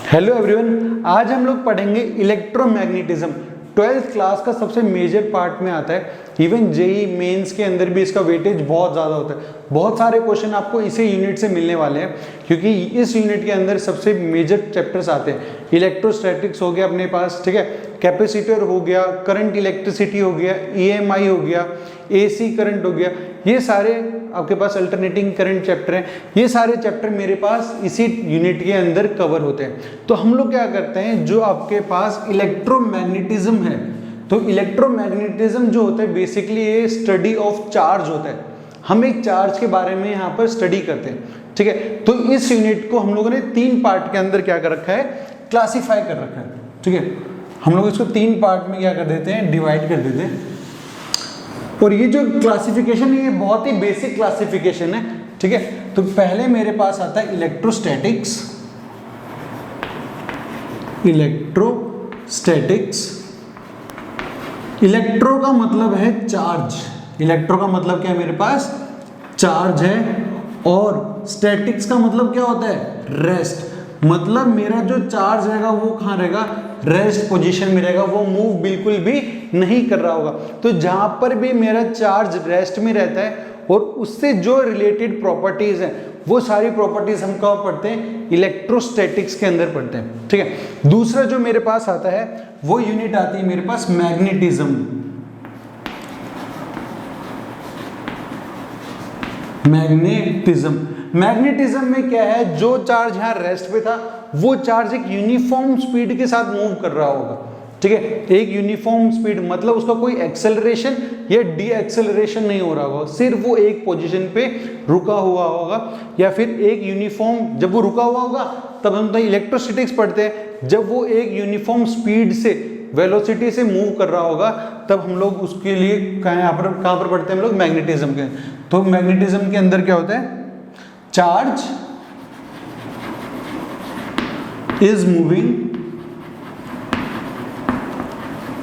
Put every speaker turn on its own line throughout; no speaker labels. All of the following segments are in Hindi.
हेलो एवरीवन, आज हम लोग पढ़ेंगे इलेक्ट्रोमैग्नेटिज्म। 12th क्लास का सबसे मेजर पार्ट में आता है। इवन जेई मेंस के अंदर भी इसका वेटेज बहुत ज़्यादा होता है। बहुत सारे क्वेश्चन आपको इसी यूनिट से मिलने वाले हैं, क्योंकि इस यूनिट के अंदर सबसे मेजर चैप्टर्स आते हैं। इलेक्ट्रोस्टैटिक्स हो गया अपने पास, ठीक है, कैपेसिटर हो गया, करंट इलेक्ट्रिसिटी हो गया, ईएमआई हो गया, एसी करंट हो गया, ये सारे आपके पास अल्टरनेटिंग करंट चैप्टर हैं। ये सारे चैप्टर मेरे पास इसी यूनिट के अंदर कवर होते हैं। तो हम लोग क्या करते हैं, जो आपके पास इलेक्ट्रोमैग्नेटिज्म है, तो इलेक्ट्रोमैग्नेटिज्म जो होता है बेसिकली ये स्टडी ऑफ चार्ज होता है। हम एक चार्ज के बारे में यहाँ पर स्टडी करते हैं, ठीक है। तो इस यूनिट को हम लोगों ने 3 पार्ट के अंदर क्या कर रखा है, क्लासीफाई कर रखा है, ठीक है। हम लोग इसको 3 पार्ट में क्या कर देते हैं, डिवाइड कर देते हैं। और ये जो क्लासिफिकेशन है ये बहुत ही बेसिक क्लासिफिकेशन है, ठीक है। तो पहले मेरे पास आता है इलेक्ट्रोस्टैटिक्स। इलेक्ट्रो का मतलब है चार्ज। इलेक्ट्रो का मतलब क्या है, मेरे पास चार्ज है। और स्टैटिक्स का मतलब क्या होता है, रेस्ट। मतलब मेरा जो चार्ज रहेगा वो कहाँ रहेगा, रेस्ट पोजीशन में रहेगा, वो मूव बिल्कुल भी नहीं कर रहा होगा। तो जहां पर भी मेरा चार्ज रेस्ट में रहता है और उससे जो रिलेटेड प्रॉपर्टीज हैं वो सारी प्रॉपर्टीज हम कहाँ पढ़ते हैं, इलेक्ट्रोस्टैटिक्स के अंदर पढ़ते हैं, ठीक है। दूसरा जो मेरे पास आता है वो यूनिट आती है मेरे पास मैग्नेटिज्म। मैग्नेटिज्म में क्या है, जो चार्ज यहाँ रेस्ट पे था वो चार्ज एक यूनिफॉर्म स्पीड के साथ मूव कर रहा होगा, ठीक है। एक यूनिफॉर्म स्पीड मतलब उसका कोई एक्सेलरेशन या डी एक्सेलरेशन नहीं हो रहा होगा, सिर्फ वो एक पोजीशन पे रुका हुआ होगा, या फिर एक यूनिफॉर्म, जब वो रुका हुआ होगा तब हम तो इलेक्ट्रोस्टैटिक्स पढ़ते हैं। जब वो एक यूनिफॉर्म स्पीड से, वेलोसिटी से मूव कर रहा होगा तब हम लोग उसके लिए कहाँ पर पढ़ते हैं हम लोग, मैग्नेटिज्म के। तो मैग्नेटिज्म के अंदर क्या होता है, charge is moving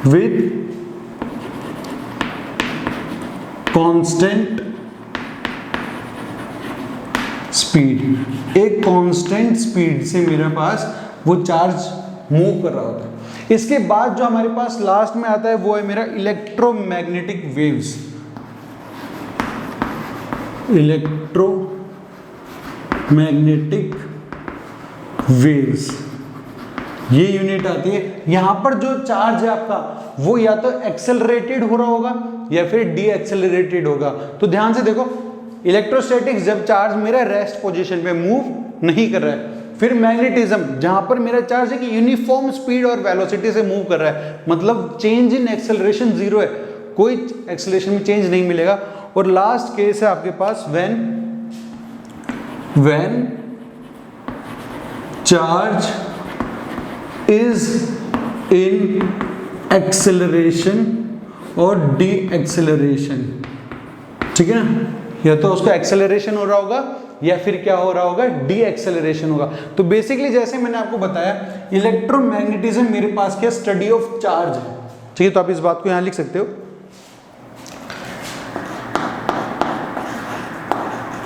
with constant speed। एक कांस्टेंट स्पीड से मेरे पास वो चार्ज मूव कर रहा होता है। इसके बाद जो हमारे पास लास्ट में आता है वो है मेरा इलेक्ट्रोमैग्नेटिक वेव्स। इलेक्ट्रोमैग्नेटिक वेव्स ये यूनिट आती है। यहां पर जो चार्ज है आपका वो या तो एक्सेलरेटेड हो रहा होगा या फिर डी एक्सेलरेटेड होगा। तो ध्यान से देखो, इलेक्ट्रोस्टैटिक्स जब चार्ज मेरा रेस्ट पोजीशन पे मूव नहीं कर रहा है। फिर मैग्नेटिज्म जहां पर मेरा चार्ज है कि यूनिफॉर्म स्पीड और वेलोसिटी से मूव कर रहा है, मतलब चेंज इन एक्सेलरेशन 0 है, कोई एक्सेलरेशन में चेंज नहीं मिलेगा। और लास्ट केस है आपके पास when charge is in acceleration और डी एक्सेलरेशन, ठीक है ना। या तो उसका एक्सेलरेशन हो रहा होगा या फिर क्या हो रहा होगा, डी एक्सेलरेशन होगा। तो बेसिकली जैसे मैंने आपको बताया, इलेक्ट्रोमैग्नेटिज्म मेरे पास क्या, स्टडी ऑफ चार्ज है, ठीक है। तो आप इस बात को यहां लिख सकते हो,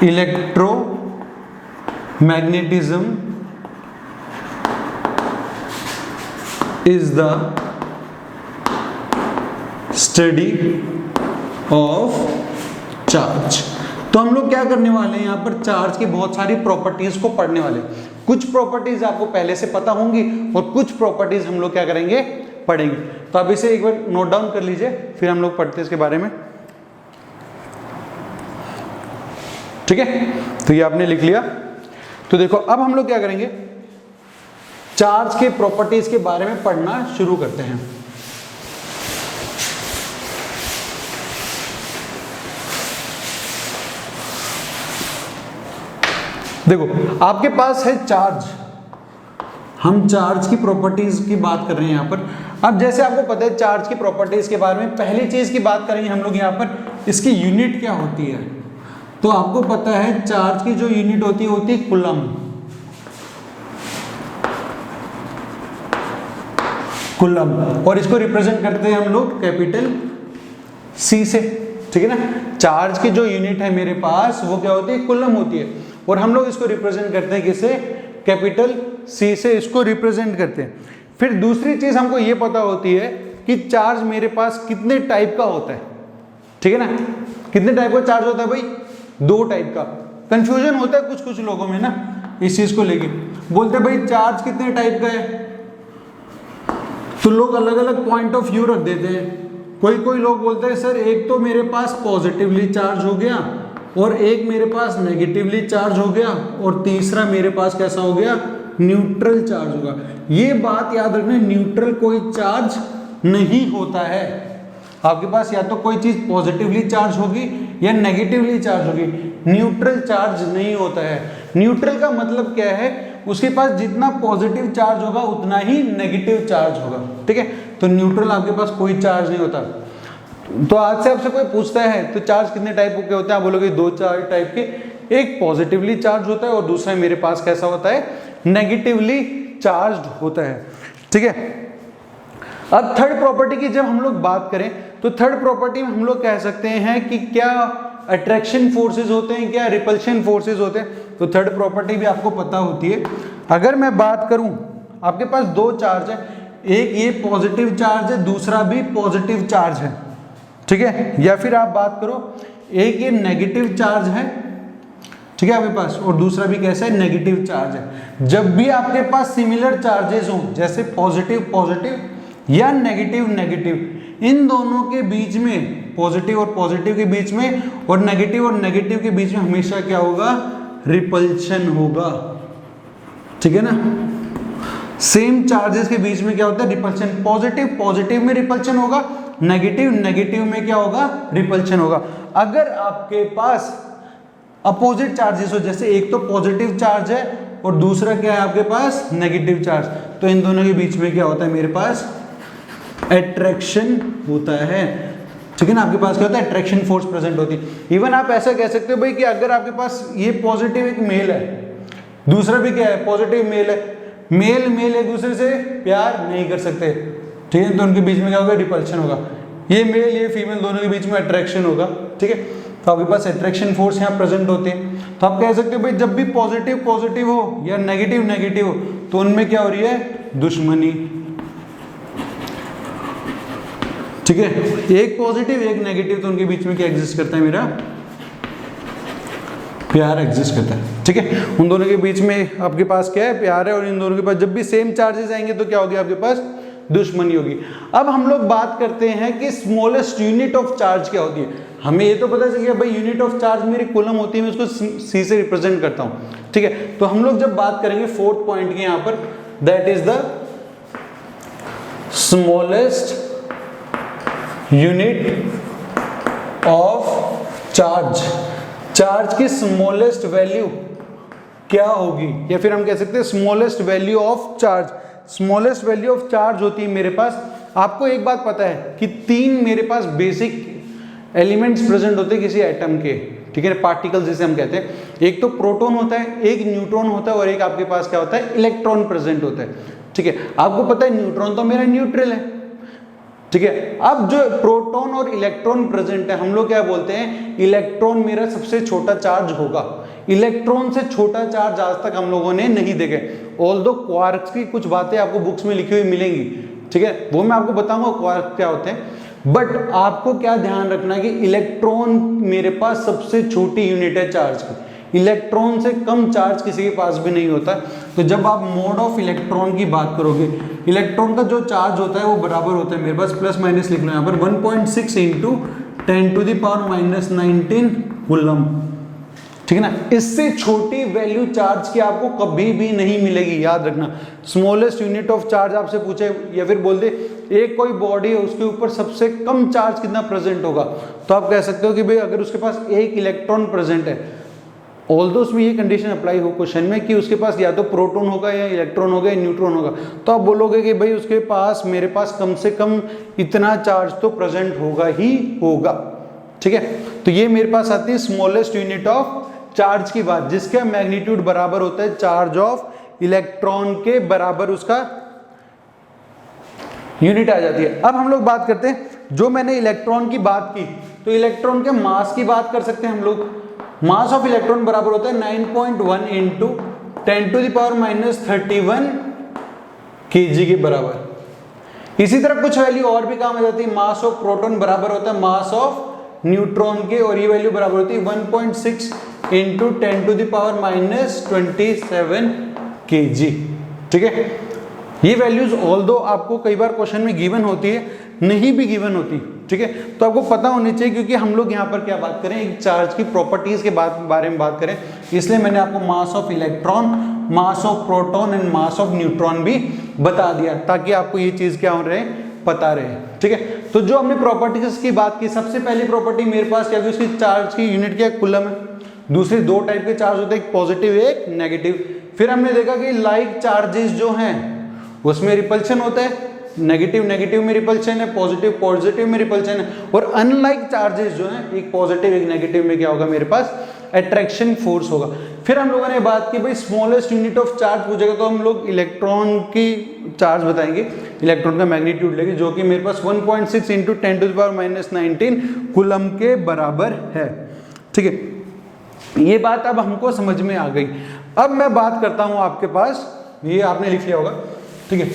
electromagnetism is the study of charge। तो हम लोग क्या करने वाले हैं, यहाँ पर चार्ज की बहुत सारी प्रॉपर्टीज को पढ़ने वाले। कुछ प्रॉपर्टीज आपको पहले से पता होंगी और कुछ प्रॉपर्टीज हम लोग क्या करेंगे, पढ़ेंगे। तो आप इसे एक बार नोट डाउन कर लीजिए, फिर हम लोग पढ़ते हैं इसके बारे में, ठीक है। तो ये आपने लिख लिया। तो देखो अब हम लोग क्या करेंगे, चार्ज के प्रॉपर्टीज के बारे में पढ़ना शुरू करते हैं। देखो आपके पास है चार्ज, हम चार्ज की प्रॉपर्टीज की बात कर रहे हैं यहां पर। अब जैसे आपको पता है चार्ज की प्रॉपर्टीज के बारे में, पहली चीज की बात करेंगे हम लोग यहां पर, इसकी यूनिट क्या होती है। तो आपको पता है चार्ज की जो यूनिट होती है कूलम। और इसको रिप्रेजेंट करते हैं हम लोग कैपिटल सी से, ठीक है ना। चार्ज की जो यूनिट है मेरे पास वो क्या होती है, कूलम होती है। और हम लोग इसको रिप्रेजेंट करते हैं किससे, कैपिटल C से इसको रिप्रेजेंट करते हैं। फिर दूसरी चीज हमको ये पता होती है कि चार्ज मेरे पास कितने टाइप का होता है, ठीक है ना। कितने टाइप का चार्ज होता है भाई? 2 टाइप का। कंफ्यूजन होता है कुछ कुछ लोगों में ना इस चीज को लेके, बोलते हैं भाई चार्ज कितने टाइप का है, तो लोग अलग अलग पॉइंट ऑफ व्यू रख देते हैं। कोई लोग बोलते हैं सर एक तो मेरे पास पॉजिटिवली चार्ज हो गया, और एक मेरे पास नेगेटिवली चार्ज हो गया, और तीसरा मेरे पास कैसा हो गया, न्यूट्रल चार्ज होगा। ये बात याद रखना, न्यूट्रल कोई चार्ज नहीं होता है। आपके पास या तो कोई चीज पॉजिटिवली चार्ज होगी या नेगेटिवली चार्ज होगी, न्यूट्रल चार्ज नहीं होता है। न्यूट्रल का मतलब क्या है, उसके पास जितना पॉजिटिव चार्ज होगा उतना ही नेगेटिव चार्ज होगा, ठीक है। तो न्यूट्रल आपके पास कोई चार्ज नहीं होता। तो आज से आपसे कोई पूछता है तो चार्ज कितने टाइप के होते हैं, आप बोलोगे 2 टाइप के, एक पॉजिटिवली चार्ज होता है और दूसरा मेरे पास कैसा होता है, नेगेटिवली चार्ज होता है, ठीक है। अब थर्ड प्रॉपर्टी की जब हम लोग बात करें तो थर्ड प्रॉपर्टी में हम लोग कह सकते हैं कि क्या अट्रैक्शन फोर्सेस होते हैं, क्या रिपल्शन फोर्सेस होते हैं। तो थर्ड प्रॉपर्टी भी आपको पता होती है। अगर मैं बात करूं, आपके पास 2 चार्ज है, एक ये पॉजिटिव चार्ज है, दूसरा भी पॉजिटिव चार्ज है, ठीक है। या फिर आप बात करो, एक ये नेगेटिव चार्ज है, ठीक है आपके पास, और दूसरा भी कैसा है, नेगेटिव चार्ज है। जब भी आपके पास सिमिलर चार्जेस हों, जैसे पॉजिटिव पॉजिटिव या नेगेटिव नेगेटिव, इन दोनों के बीच में, पॉजिटिव और पॉजिटिव के बीच में और नेगेटिव के बीच में हमेशा क्या होगा, रिपल्शन होगा, ठीक है ना। सेम चार्जेस के बीच में क्या होता है, रिपल्शन। पॉजिटिव पॉजिटिव में रिपल्शन होगा, नेगेटिव नेगेटिव में क्या होगा, रिपल्शन होगा। अगर आपके पास अपोजिट चार्जेस हो, जैसे एक तो पॉजिटिव चार्ज है और दूसरा क्या है आपके पास, नेगेटिव चार्ज, तो इन दोनों के बीच में क्या होता है, मेरे पास अट्रैक्शन होता है, ठीक है ना। आपके पास क्या होता है, अट्रैक्शन फोर्स प्रेजेंट होती है। इवन आप ऐसा कह सकते हो भाई कि अगर आपके पास ये पॉजिटिव एक मेल है, दूसरा भी क्या है, पॉजिटिव मेल है, मेल मेल एक दूसरे से प्यार नहीं कर सकते, ठीक है, तो उनके बीच में क्या होगा, रिपल्शन होगा। ये मेल ये फीमेल दोनों के बीच में अट्रैक्शन होगा, ठीक है। तो आपके पास अट्रैक्शन फोर्स यहाँ प्रेजेंट होते हैं। तो आप कह सकते हो भाई जब भी पॉजिटिव पॉजिटिव हो या नेगेटिव नेगेटिव हो तो उनमें क्या हो रही है, दुश्मनी, ठीक है। एक पॉजिटिव एक नेगेटिव, तो उनके बीच में क्या एग्जिस्ट करता है, मेरा प्यार एग्जिस्ट करता है, ठीक है। उन दोनों के बीच में आपके पास क्या है, प्यार है, और इन दोनों के पास जब भी सेम चार्जेस आएंगे तो क्या होगी, आपके पास दुश्मनी होगी। अब हम लोग बात करते हैं कि स्मॉलेस्ट यूनिट ऑफ चार्ज क्या होती है। हमें ये तो पता चल गया भाई यूनिट ऑफ चार्ज मेरी कूलम होती है, मैं उसको सी से रिप्रेजेंट करता हूं, ठीक है। तो हम लोग जब बात करेंगे फोर्थ पॉइंट की, यहां पर that is the smallest unit of charge. Charge की स्मॉलेस्ट वैल्यू क्या होगी, या फिर हम कह सकते हैं smallest value of charge. Smallest value of charge होती है मेरे पास, आपको एक बात पता है कि 3 मेरे पास बेसिक एलिमेंट्स प्रेजेंट होते हैं किसी एटम के, ठीक है, पार्टिकल्स जिसे हम कहते हैं। एक तो प्रोटॉन होता है, एक न्यूट्रॉन होता है, और एक आपके पास क्या होता है, इलेक्ट्रॉन प्रेजेंट होता है, ठीक है। आपको पता है न्यूट्रॉन तो मेरा न्यूट्रल है, ठीक है। अब जो प्रोटॉन और इलेक्ट्रॉन प्रेजेंट है, हम लोग क्या बोलते हैं, इलेक्ट्रॉन मेरा सबसे छोटा चार्ज होगा। इलेक्ट्रॉन से छोटा चार्ज आज तक हम लोगों ने नहीं देखे, ऑल्दो क्वार्क्स की कुछ बातें आपको बुक्स में लिखी हुई मिलेंगी, ठीक है, वो मैं आपको बताऊंगा क्वार्क क्या होते हैं। बट आपको क्या ध्यान रखना है कि इलेक्ट्रॉन मेरे पास सबसे छोटी यूनिट है चार्ज की, इलेक्ट्रॉन से कम चार्ज किसी के पास भी नहीं होता। तो जब आप मोड ऑफ इलेक्ट्रॉन की बात करोगे, इलेक्ट्रॉन का जो चार्ज होता है वो बराबर होता है, मेरे पास प्लस माइनस लिख लो यहाँ पर, 1.6 इंटू 10⁻⁹ कूलम, ठीक है ना। इससे छोटी वैल्यू चार्ज की आपको कभी भी नहीं मिलेगी, याद रखना। स्मॉलेस्ट यूनिट ऑफ चार्ज आपसे पूछे या फिर बोल दे एक कोई बॉडी है उसके ऊपर सबसे कम चार्ज कितना प्रेजेंट होगा, तो आप कह सकते हो कि भाई अगर उसके पास एक इलेक्ट्रॉन प्रेजेंट है, ऑल्दो उसमें ये कंडीशन अप्लाई हो क्वेश्चन में कि उसके पास या तो प्रोटॉन होगा या इलेक्ट्रॉन होगा या न्यूट्रॉन होगा, तो आप बोलोगे कि भाई उसके पास मेरे पास कम से कम इतना चार्ज तो प्रेजेंट होगा ही होगा, ठीक है। तो ये मेरे पास आती है स्मॉलेस्ट यूनिट ऑफ चार्ज की बात, जिसका मैग्नीट्यूड बराबर होता है चार्ज ऑफ इलेक्ट्रॉन के बराबर उसका यूनिट आ जाती है। अब हम लोग बात करते हैं, जो मैंने इलेक्ट्रॉन की बात की, तो इलेक्ट्रॉन के मास की बात कर सकते हैं हम लोग। मास ऑफ इलेक्ट्रॉन बराबर होता है 9.1 इंटू 10⁻31 kg के बराबर। इसी तरह कुछ वैल्यू और भी काम आ जाती है। मास ऑफ प्रोटॉन बराबर होता है मास ऑफ न्यूट्रॉन के, और ये वैल्यू बराबर होती है 1.6 × 10⁻27 kg। ठीक है, ये वैल्यूज ऑल्दो आपको कई बार क्वेश्चन में गिवन होती है, नहीं भी गिवन होती। ठीक है, तो आपको पता होनी चाहिए, क्योंकि हम लोग यहाँ पर क्या बात करें, एक चार्ज की प्रॉपर्टीज के बारे में बात करें, इसलिए मैंने आपको मास of electron, mass of proton and mass of neutron भी बता दिया, ताकि आपको ये चीज क्या हो रहे पता रहे। ठीक है, तो जो हमने प्रॉपर्टीज की बात की, सबसे पहली प्रॉपर्टी मेरे पास क्या, उसकी चार्ज की यूनिट क्या, कूलम है। दूसरे दो टाइप के चार्ज होते हैं, एक पॉजिटिव एक नेगेटिव। फिर हमने देखा कि लाइक चार्जेस जो हैं उसमें रिपल्शन होता है, नेगेटिव नेगेटिव में रिपल्शन है, पॉजिटिव पॉजिटिव में रिपल्शन है। और अनलाइक चार्जेस जो हैं, एक पॉजिटिव एक नेगेटिव में क्या होगा, मेरे पास अट्रैक्शन फोर्स होगा। फिर हम लोगों ने बात की भाई स्मॉलेस्ट यूनिट ऑफ चार्ज पूछेगा तो हम लोग इलेक्ट्रॉन की चार्ज बताएंगे, इलेक्ट्रॉन का मैग्नीट्यूड लेंगे, जो कि मेरे पास 1.6 × 10⁻⁻19 कूलम के बराबर है। ठीक है, ये बात अब हमको समझ में आ गई। अब मैं बात करता हूं आपके पास, ये आपने लिख लिया होगा। ठीक है,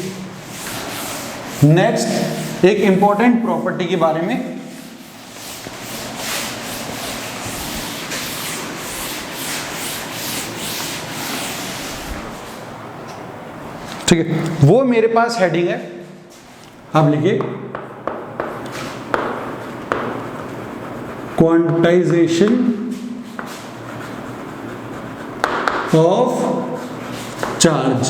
नेक्स्ट एक इंपॉर्टेंट प्रॉपर्टी के बारे में। ठीक है, वो मेरे पास हेडिंग है, आप लिखिए quantization of charge.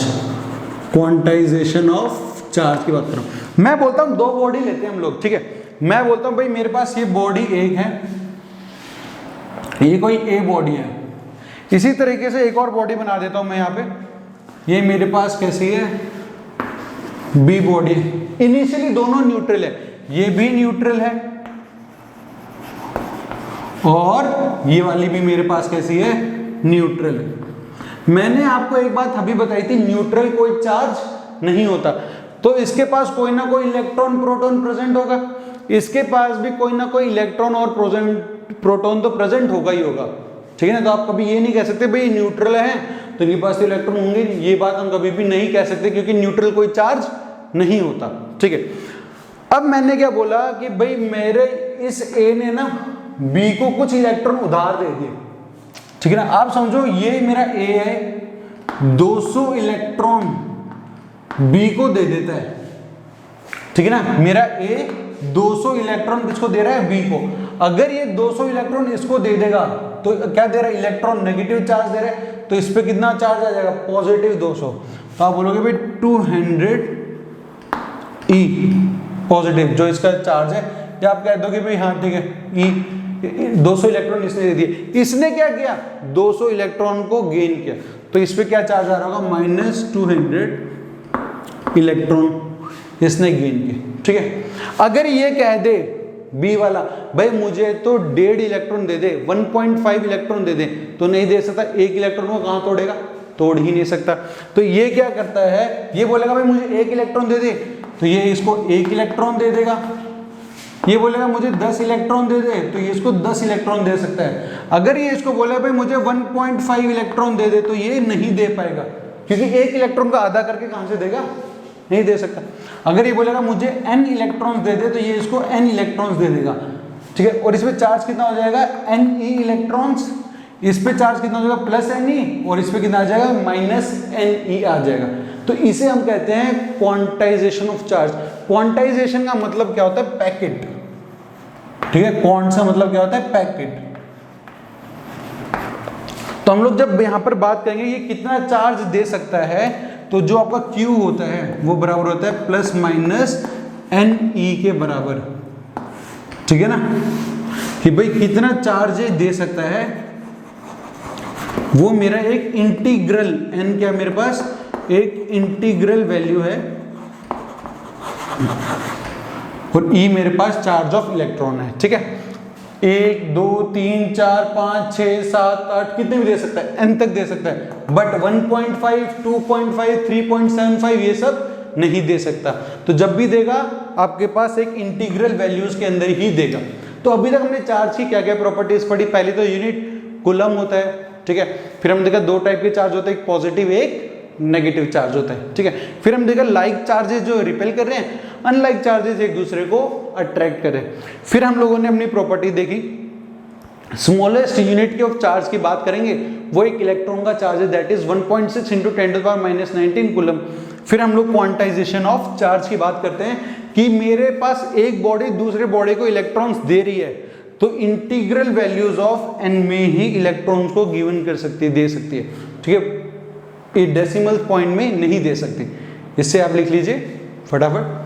Quantization of charge की बात करूं, मैं बोलता हूं दो बॉडी लेते हैं हम लोग। ठीक है, मैं बोलता हूं भाई मेरे पास ये बॉडी एक है, ये कोई ए बॉडी है। इसी तरीके से एक और बॉडी बना देता हूं मैं यहां पे, ये मेरे पास कैसी है, बी बॉडी है। इनिशियली दोनों न्यूट्रल है, ये भी न्यूट्रल है और ये वाली भी मेरे पास कैसी है, न्यूट्रल है। मैंने आपको एक बात अभी बताई थी, न्यूट्रल कोई चार्ज नहीं होता, तो इसके पास कोई ना कोई इलेक्ट्रॉन प्रोटॉन प्रेजेंट होगा, इसके पास भी कोई ना कोई इलेक्ट्रॉन और प्रोटॉन तो प्रेजेंट होगा ही होगा। ठीक है ना, तो आप कभी ये नहीं कह सकते भाई न्यूट्रल है तो इनके पास तो इलेक्ट्रॉन होंगे, ये बात हम कभी भी नहीं कह सकते, क्योंकि न्यूट्रल कोई चार्ज नहीं होता। ठीक है, अब मैंने क्या बोला कि भाई मेरे इस ए ने ना बी को कुछ इलेक्ट्रॉन उधार दे दिए। ठीक है ना, आप समझो ये मेरा ए है, 200 इलेक्ट्रॉन बी को दे देता है। ठीक है ना, मेरा ए 200 इलेक्ट्रॉन किसको दे रहा है, बी को। अगर ये 200 इलेक्ट्रॉन इसको दे देगा तो क्या दे रहा है, इलेक्ट्रॉन नेगेटिव चार्ज दे रहा है, तो इस पे कितना चार्ज आ जाएगा, पॉजिटिव 200। तो आप बोलोगे भाई 200 ई पॉजिटिव जो इसका चार्ज है, या आप कह दोगे भाई हाँ ठीक है, ई 200 इलेक्ट्रॉन इसने दे दिए। इसने क्या किया, 200 इलेक्ट्रॉन को गेन किया, तो इस पे क्या चार्ज आ रहा होगा, -200 इलेक्ट्रॉन इसने गेन किया। ठीक है, अगर ये कह दे बी वाला भाई मुझे तो 1.5 इलेक्ट्रॉन दे दे, 1.5 इलेक्ट्रॉन दे दे, तो नहीं दे सकता। एक इलेक्ट्रॉन को कहां तोड़ेगा, तोड़ ही नहीं सकता। तो ये क्या करता है, ये बोलेगा भाई मुझे 1 इलेक्ट्रॉन दे दे, तो ये इसको 1 इलेक्ट्रॉन दे देगा। ये बोलेगा मुझे 10 इलेक्ट्रॉन दे दे, तो ये इसको 10 इलेक्ट्रॉन दे सकता है। अगर ये इसको बोले भाई मुझे 1.5 इलेक्ट्रॉन दे दे, तो ये नहीं दे पाएगा, क्योंकि 1 इलेक्ट्रॉन का आधा करके कहां से देगा, नहीं दे सकता। अगर ये बोलेगा मुझे n इलेक्ट्रॉन्स दे दे, तो ये इसको n इलेक्ट्रॉन्स दे देगा। ठीक है, और इसमें चार्ज कितना हो जाएगा, Ne इलेक्ट्रॉन्स। इस पे चार्ज कितना हो जाएगा, +Ne, और इस पे कितना आ जाएगा, -Ne आ जाएगा। तो इसे हम कहते हैं क्वांटाइजेशन ऑफ चार्ज। क्वांटाइजेशन का मतलब क्या होता है, पैकेट। ठीक है, क्वांट का मतलब क्या होता है, पैकेट। तो हम लोग जब यहां पर बात करेंगे ये कितना चार्ज दे सकता है, तो जो आपका Q होता है वो बराबर होता है +-Ne के बराबर। ठीक है ना, कि भाई कितना चार्ज दे सकता है, वो मेरा एक इंटीग्रल, n क्या मेरे पास एक इंटीग्रल वैल्यू है, और E मेरे पास चार्ज ऑफ इलेक्ट्रॉन है। ठीक है, 1 2 3 4 5 6 7 8 कितने भी दे सकता है, n तक दे सकता है, बट 1.5 2.5 3.75 ये सब नहीं दे सकता। तो जब भी देगा आपके पास एक इंटीग्रल वैल्यूज के अंदर ही देगा। तो अभी तक हमने चार्ज की क्या क्या प्रॉपर्टीज पढ़ी, पहले तो यूनिट कूलम होता है, ठीक है। फिर हम देखा दो टाइप के चार्ज होते हैं, एक पॉजिटिव एक नेगेटिव चार्ज होता है, ठीक है। फिर हम देखा लाइक चार्जेस जो रिपेल कर रहे हैं, अनलाइक चार्जेस एक दूसरे को अट्रैक्ट कर रहे हैं। फिर हम लोगों ने अपनी प्रॉपर्टी देखी, स्मॉलेस्ट यूनिट ऑफ चार्ज की बात करेंगे, वो एक इलेक्ट्रॉन का चार्ज है, दैट इज 1.6 × 10⁻⁻19 कूलम। फिर हम लोग क्वांटाइजेशन ऑफ चार्ज की बात करते हैं कि मेरे पास एक बॉडी दूसरे बॉडी को इलेक्ट्रॉन्स दे रही है, तो इंटीग्रल वैल्यूज ऑफ एन में ही इलेक्ट्रॉन्स को गिवन कर सकती है, दे सकती है, ठीक है। ये डेसिमल पॉइंट में नहीं दे सकती। इससे आप लिख लीजिए फटाफट।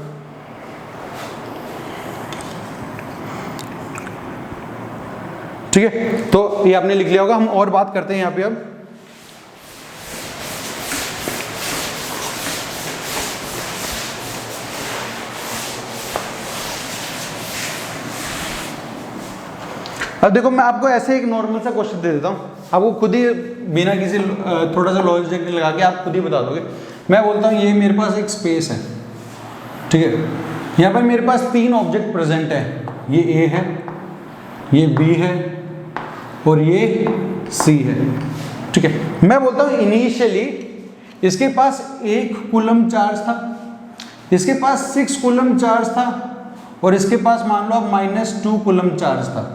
ठीक है, तो ये आपने लिख लिया होगा। हम और बात करते हैं यहां पे अब देखो, मैं आपको ऐसे एक नॉर्मल सा क्वेश्चन दे देता हूं, आपको खुद ही बिना किसी थोड़ा सा लॉजिक लगा के आप खुद ही बता दोगे। मैं बोलता हूं ये मेरे पास एक स्पेस है, ठीक है। यहां पर मेरे पास तीन ऑब्जेक्ट प्रेजेंट है, ये ए है, ये बी है और ये सी है, ठीक है। मैं बोलता हूं इनिशियली इसके पास 1 कूलम चार्ज था, इसके पास 6 कूलम चार्ज था और इसके पास मान लो अब -2 कूलम चार्ज था,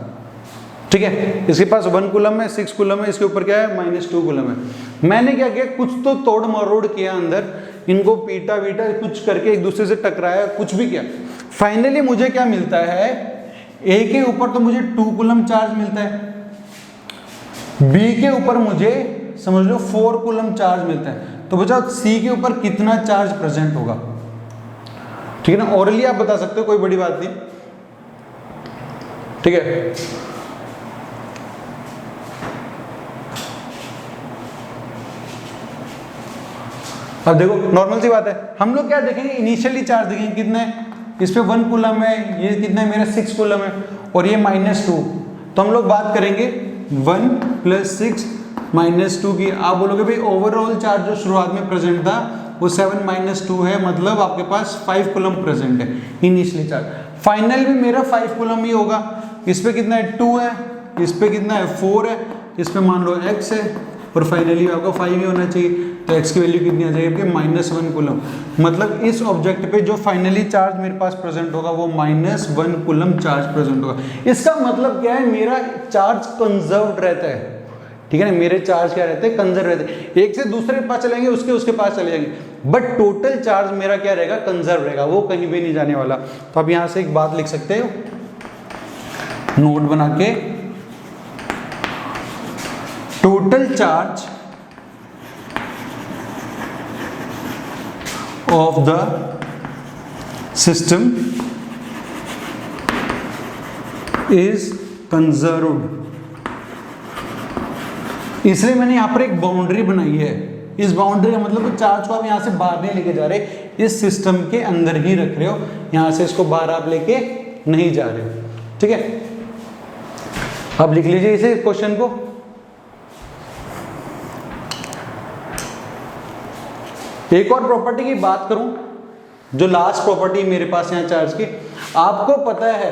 ठीक है। इसके पास 1 कूलम है, 6 कूलम है, इसके ऊपर क्या है -2 कूलम है। मैंने क्या किया, कुछ तो तोड़ मरोड़ किया अंदर, इनको पीटा वीटा कुछ करके एक दूसरे से टकराया, कुछ भी किया। फाइनली मुझे क्या मिलता है, ए के ऊपर तो मुझे 2 कूलम चार्ज मिलता है, बी के ऊपर मुझे समझ लो 4 कूलम चार्ज मिलता है। तो बच्चा सी के ऊपर कितना चार्ज प्रेजेंट होगा, ठीक है ना। ओरली आप बता सकते हो, कोई बड़ी बात नहीं, ठीक है। अब देखो नॉर्मल सी बात है, हम लोग क्या देखेंगे, इनिशियली चार्ज देखेंगे कितना है, इस पे 1 कूलम है, ये कितना है मेरा 6 कूलम है और ये -2। तो हम लोग बात करेंगे 1 + 6 -2 की। आप बोलोगे भाई ओवरऑल चार्ज जो शुरुआत में प्रेजेंट था वो 7 - 2 है, मतलब आपके पास 5 कूलम प्रेजेंट है इनिशियली चार्ज। फाइनल भी मेरा 5 कूलम ही होगा। इस पे कितना है, 2 है, इस पे कितना है, 4 है, इस पे मान लो x है और फाइनली आपका 5 ही होना चाहिए। तो x की वैल्यू कितनी आ जाएगी आपके, -1 कूलम। मतलब इस ऑब्जेक्ट पे जो फाइनली चार्ज मेरे पास प्रेजेंट होगा वो -1 कूलम चार्ज प्रेजेंट होगा। इसका मतलब क्या है, मेरा चार्ज कंजर्व्ड रहता है, ठीक है ना। मेरे चार्ज क्या रहते हैं, कंजर्व रहते हैं। एक से दूसरे के पास चलेंगे, उसके पास चले जाएंगे, बट टोटल चार्ज मेरा क्या रहेगा, कंजर्व रहेगा, वो कहीं भी नहीं जाने वाला। तो आप यहां से एक बात लिख सकते हो, नोट बना के, total charge of the system is conserved। इसलिए मैंने यहां पर एक बाउंड्री बनाई है। इस बाउंड्री का मतलब चार्ज को आप यहां से बाहर नहीं लेके जा रहे, इस सिस्टम के अंदर ही रख रहे हो, यहां से इसको बाहर आप लेके नहीं जा रहे हो, ठीक है। अब लिख लीजिए इसे क्वेश्चन को। एक और प्रॉपर्टी की बात करूं, जो लास्ट प्रॉपर्टी मेरे पास यहां चार्ज की, आपको पता है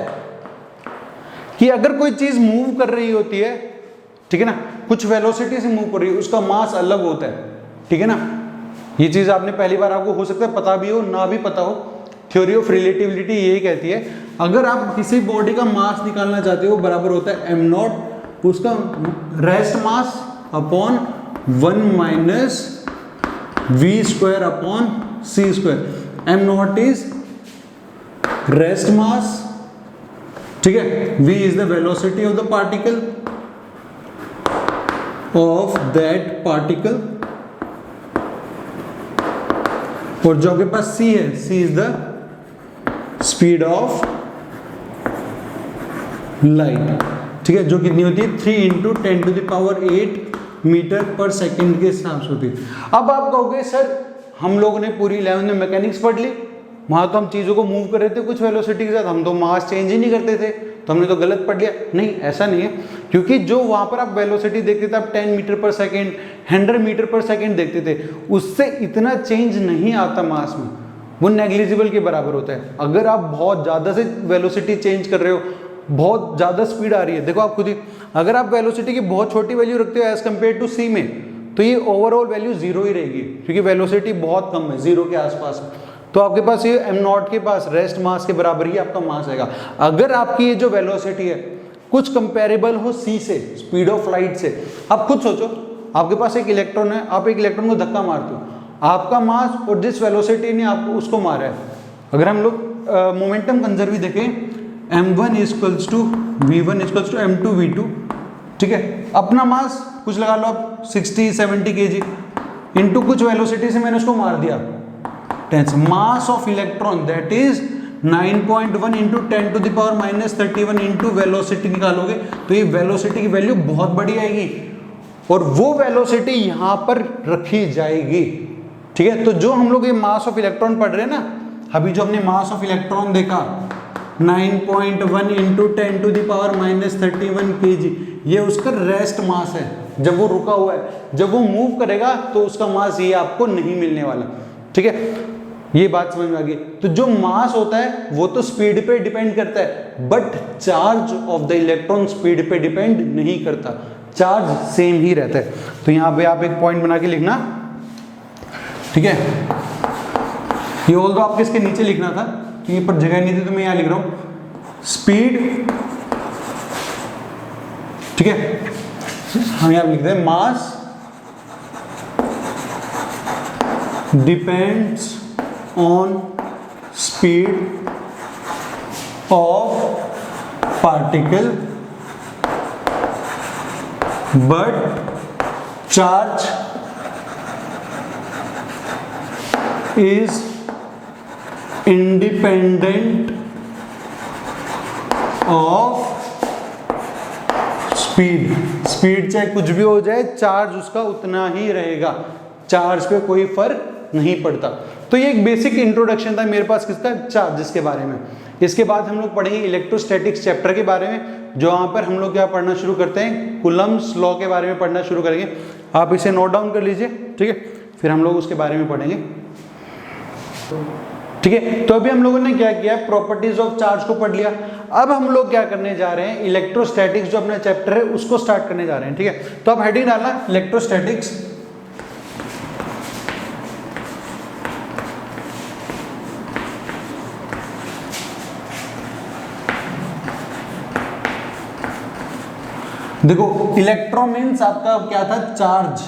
कि अगर कोई चीज मूव कर रही होती है, ठीक है ना, कुछ वेलोसिटी से मूव कर रही है, उसका मास अलग होता है, ठीक है ना। ये चीज आपने पहली बार, आपको हो सकता है पता भी हो ना भी पता हो। थ्योरी ऑफ रिलेटिविटी यही कहती है, अगर आप किसी बॉडी का मास निकालना चाहते हो, बराबर होता है m0, उसका rest mass upon 1 - v² upon c²। m0 is rest mass, ठीक है, v is the velocity of the particle of that particle, और जो आपके पास c है, c is the speed of light, ठीक है, जो कितनी होती है 3 × 10⁸ मीटर पर सेकंड के हिसाब से होती है। अब आप कहोगे सर हम लोगों ने पूरी 11th में मैकेनिक्स पढ़ ली, वहां तो हम चीजों को मूव कर रहे थे कुछ वेलोसिटी के साथ, हम तो मास चेंज ही नहीं करते थे, तो हमने तो गलत पढ़ लिया। नहीं, ऐसा नहीं है, क्योंकि जो वहां पर आप वेलोसिटी देखते थे, आप 10 मीटर पर सेकेंड 100 मीटर पर सेकेंड देखते थे, उससे इतना चेंज नहीं आता मास में, वो नेग्लिजिबल के बराबर होता है। अगर आप बहुत ज़्यादा से वेलोसिटी चेंज कर रहे हो बहुत ज़्यादा स्पीड आ रही है। देखो आप खुद ही, अगर आप वेलोसिटी की बहुत छोटी वैल्यू रखते हो एज कम्पेयर टू सी में, तो ये ओवरऑल वैल्यू जीरो ही रहेगी, क्योंकि वेलोसिटी बहुत कम है, जीरो के आसपास है। तो आपके पास ये एम नॉट के पास रेस्ट मास के बराबर ही आपका मास आएगा। अगर आपकी ये जो वेलोसिटी है कुछ कंपेरेबल हो सी से, स्पीड ऑफ लाइट से, आप खुद सोचो, आपके पास एक इलेक्ट्रॉन है, आप एक इलेक्ट्रॉन को धक्का मारते हो, आपका मास और जिस वेलोसिटी ने आपको उसको मारा है, अगर हम लोग मोमेंटम कंजर्व देखें, m1 equals to v1 equals to m2 v2, ठीक है, अपना मास कुछ लगा लो आप 60-70 kg इंटू कुछ वेलोसिटी से मैंने उसको मार दिया 10 से, mass of electron that is 9.1 into 10 to the power minus 31 into velocity निकालोगे तो ये वेलोसिटी की वैल्यू बहुत बड़ी आएगी, और वो वेलोसिटी यहाँ पर रखी जाएगी, ठीक है। तो जो हम लोग ये मास ऑफ इलेक्ट्रॉन पढ़ रहे हैं ना, अभी जो हमने मास ऑफ इलेक्ट्रॉन देखा 9.1 into 10 to the power minus 31 kg, ये उसका रेस्ट मास है, जब वो रुका हुआ है, जब वो मूव करेगा तो उसका मास ये आपको नहीं मिलने वाला, ठीक है। ये बात समझ में आ गई। तो जो मास होता है वो तो स्पीड पे डिपेंड करता है, but charge of the electron speed पे डिपेंड नहीं करता, चार्ज सेम ही रहता है। तो यहाँ पे आप एक पॉइंट बना के लिखना, ठीक है। ये ऑल दो आपके इसके नीचे लिखना था, कि पर जगह नहीं थी तो मैं यहाँ लिख रहा हूँ स्पीड, ठीक है। हम यहाँ लिखते हैं mass depends on speed of particle but charge is independent of speed. Speed चाहे कुछ भी हो जाए, चार्ज उसका उतना ही रहेगा, चार्ज पे कोई फर्क नहीं पड़ता। तो ये एक बेसिक इंट्रोडक्शन था मेरे पास किसका, चार्जेस के बारे में। इसके बाद हम लोग पढ़ेंगे इलेक्ट्रोस्टैटिक्स चैप्टर के बारे में, जो वहाँ पर हम लोग क्या पढ़ना शुरू करते हैं, कूलम्ब्स लॉ के बारे में पढ़ना शुरू करेंगे। आप इसे नोट डाउन कर लीजिए, ठीक है, फिर हम लोग उसके बारे में पढ़ेंगे, ठीक है। तो अभी हम लोगों ने क्या किया, प्रॉपर्टीज ऑफ चार्ज को पढ़ लिया। अब हम लोग क्या करने जा रहे हैं, इलेक्ट्रोस्टैटिक्स जो अपना चैप्टर है उसको स्टार्ट करने जा रहे हैं, ठीक है। तो आप हेडिंग डालना इलेक्ट्रोस्टैटिक्स। देखो इलेक्ट्रो मीन्स आपका क्या था, चार्ज,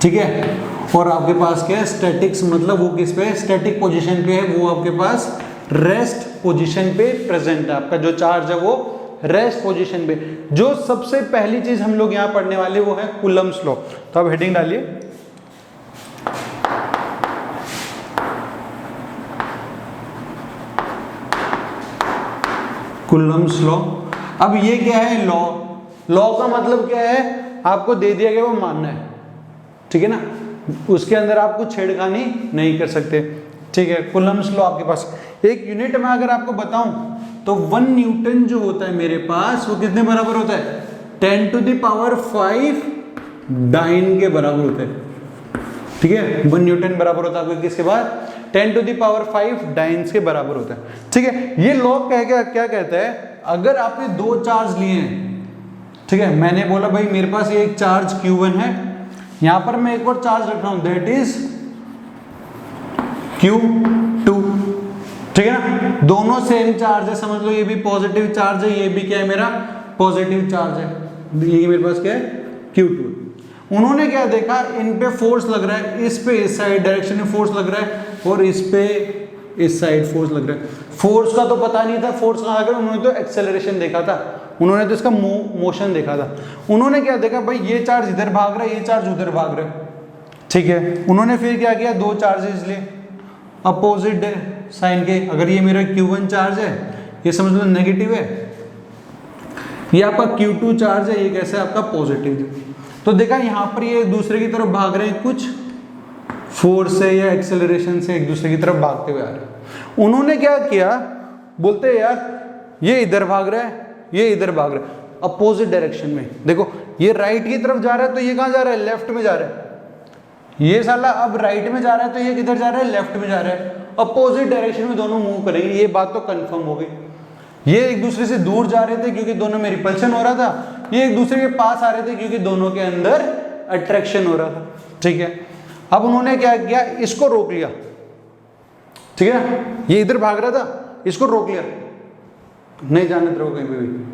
ठीक है, और आपके पास क्या है स्टैटिक्स, मतलब वो किस पे, स्टैटिक पोजीशन पे है, वो आपके पास रेस्ट पोजीशन पे प्रेजेंट है। आपका जो चार्ज है वो रेस्ट पोजीशन पे। जो सबसे पहली चीज हम लोग यहाँ पढ़ने वाले वो है कूलम्ब्स लॉ। तो आप हेडिंग डालिए कूलम्ब्स लॉ। अब ये क्या है, लॉ। लॉ का मतलब क्या है, आपको दे दिया गया वो मानना है, ठीक है ना, उसके अंदर आप कुछ छेड़खानी नहीं कर सकते, ठीक है। कूलम्ब्स लॉ आपके पास एक यूनिट में अगर आपको बताऊं तो 1 न्यूटन जो होता है मेरे पास वो कितने बराबर होता है, 10 टू द पावर 5 डाइन के बराबर होता है, ठीक है। 1 न्यूटन बराबर होता है किसके बाद, 10 टू द पावर 5 डाइन्स के बराबर होता है, ठीक है। ये लॉ क्या कहता है, अगर आपने दो चार्ज लिए हैं, ठीक है, मैंने बोला भाई मेरे पास ये एक चार्ज Q1 है, यहां पर मैं एक और चार्ज रख रहा हूं दैट इज Q2, ठीक है ना, दोनों सेम चार्ज है, समझ लो ये भी पॉजिटिव चार्ज है, ये भी क्या है मेरा पॉजिटिव चार्ज है, ये मेरे पास क्या है Q2। उन्होंने क्या देखा, इन पे फोर्स लग रहा है, इस पे इस साइड डायरेक्शन में फोर्स लग रहा है, और इस पे इस साइड फोर्स लग रहा है। फोर्स का तो पता नहीं था, फोर्स कहाँ लग रहा है, उन्होंने तो एक्सेलरेशन देखा था, उन्होंने तो इसका मोशन देखा था। उन्होंने क्या देखा, भाई ये चार्ज इधर भाग रहा है, ये चार्ज उधर भाग रहा है, ठीक है। उन्होंने फिर क्या किया, दो चार्जेस लिए अपोजिट साइन के। अगर ये मेरा Q1 चार्ज है, ये समझ लो नेगेटिव है, ये आपका Q2 चार्ज है, ये कैसे आपका पॉजिटिव है। तो देखा यहाँ पर ये दूसरे की तरफ भाग रहे हैं, कुछ फोर्स से या एक्सेलरेशन से एक दूसरे की तरफ भागते हुए आ रहे हैं। उन्होंने क्या किया, बोलते हैं यार ये इधर भाग रहा है, ये इधर भाग रहा है, अपोजिट डायरेक्शन में। देखो ये राइट की तरफ जा रहा है तो ये कहाँ जा रहा है, लेफ्ट में जा रहा है। ये साला अब राइट में जा रहा है तो ये किधर जा रहा है, लेफ्ट में जा रहा है। अपोजिट डायरेक्शन में दोनों मूव करेंगे, ये बात तो कंफर्म हो गई। ये एक दूसरे से दूर जा रहे थे क्योंकि दोनों में रिपल्शन हो रहा था, ये एक दूसरे के पास आ रहे थे क्योंकि दोनों के अंदर अट्रैक्शन हो रहा था। ठीक है, अब उन्होंने क्या किया, इसको रोक लिया। ठीक है, ये इधर भाग रहा था, इसको रोक लिया, नहीं जाने दो कहीं पे भी।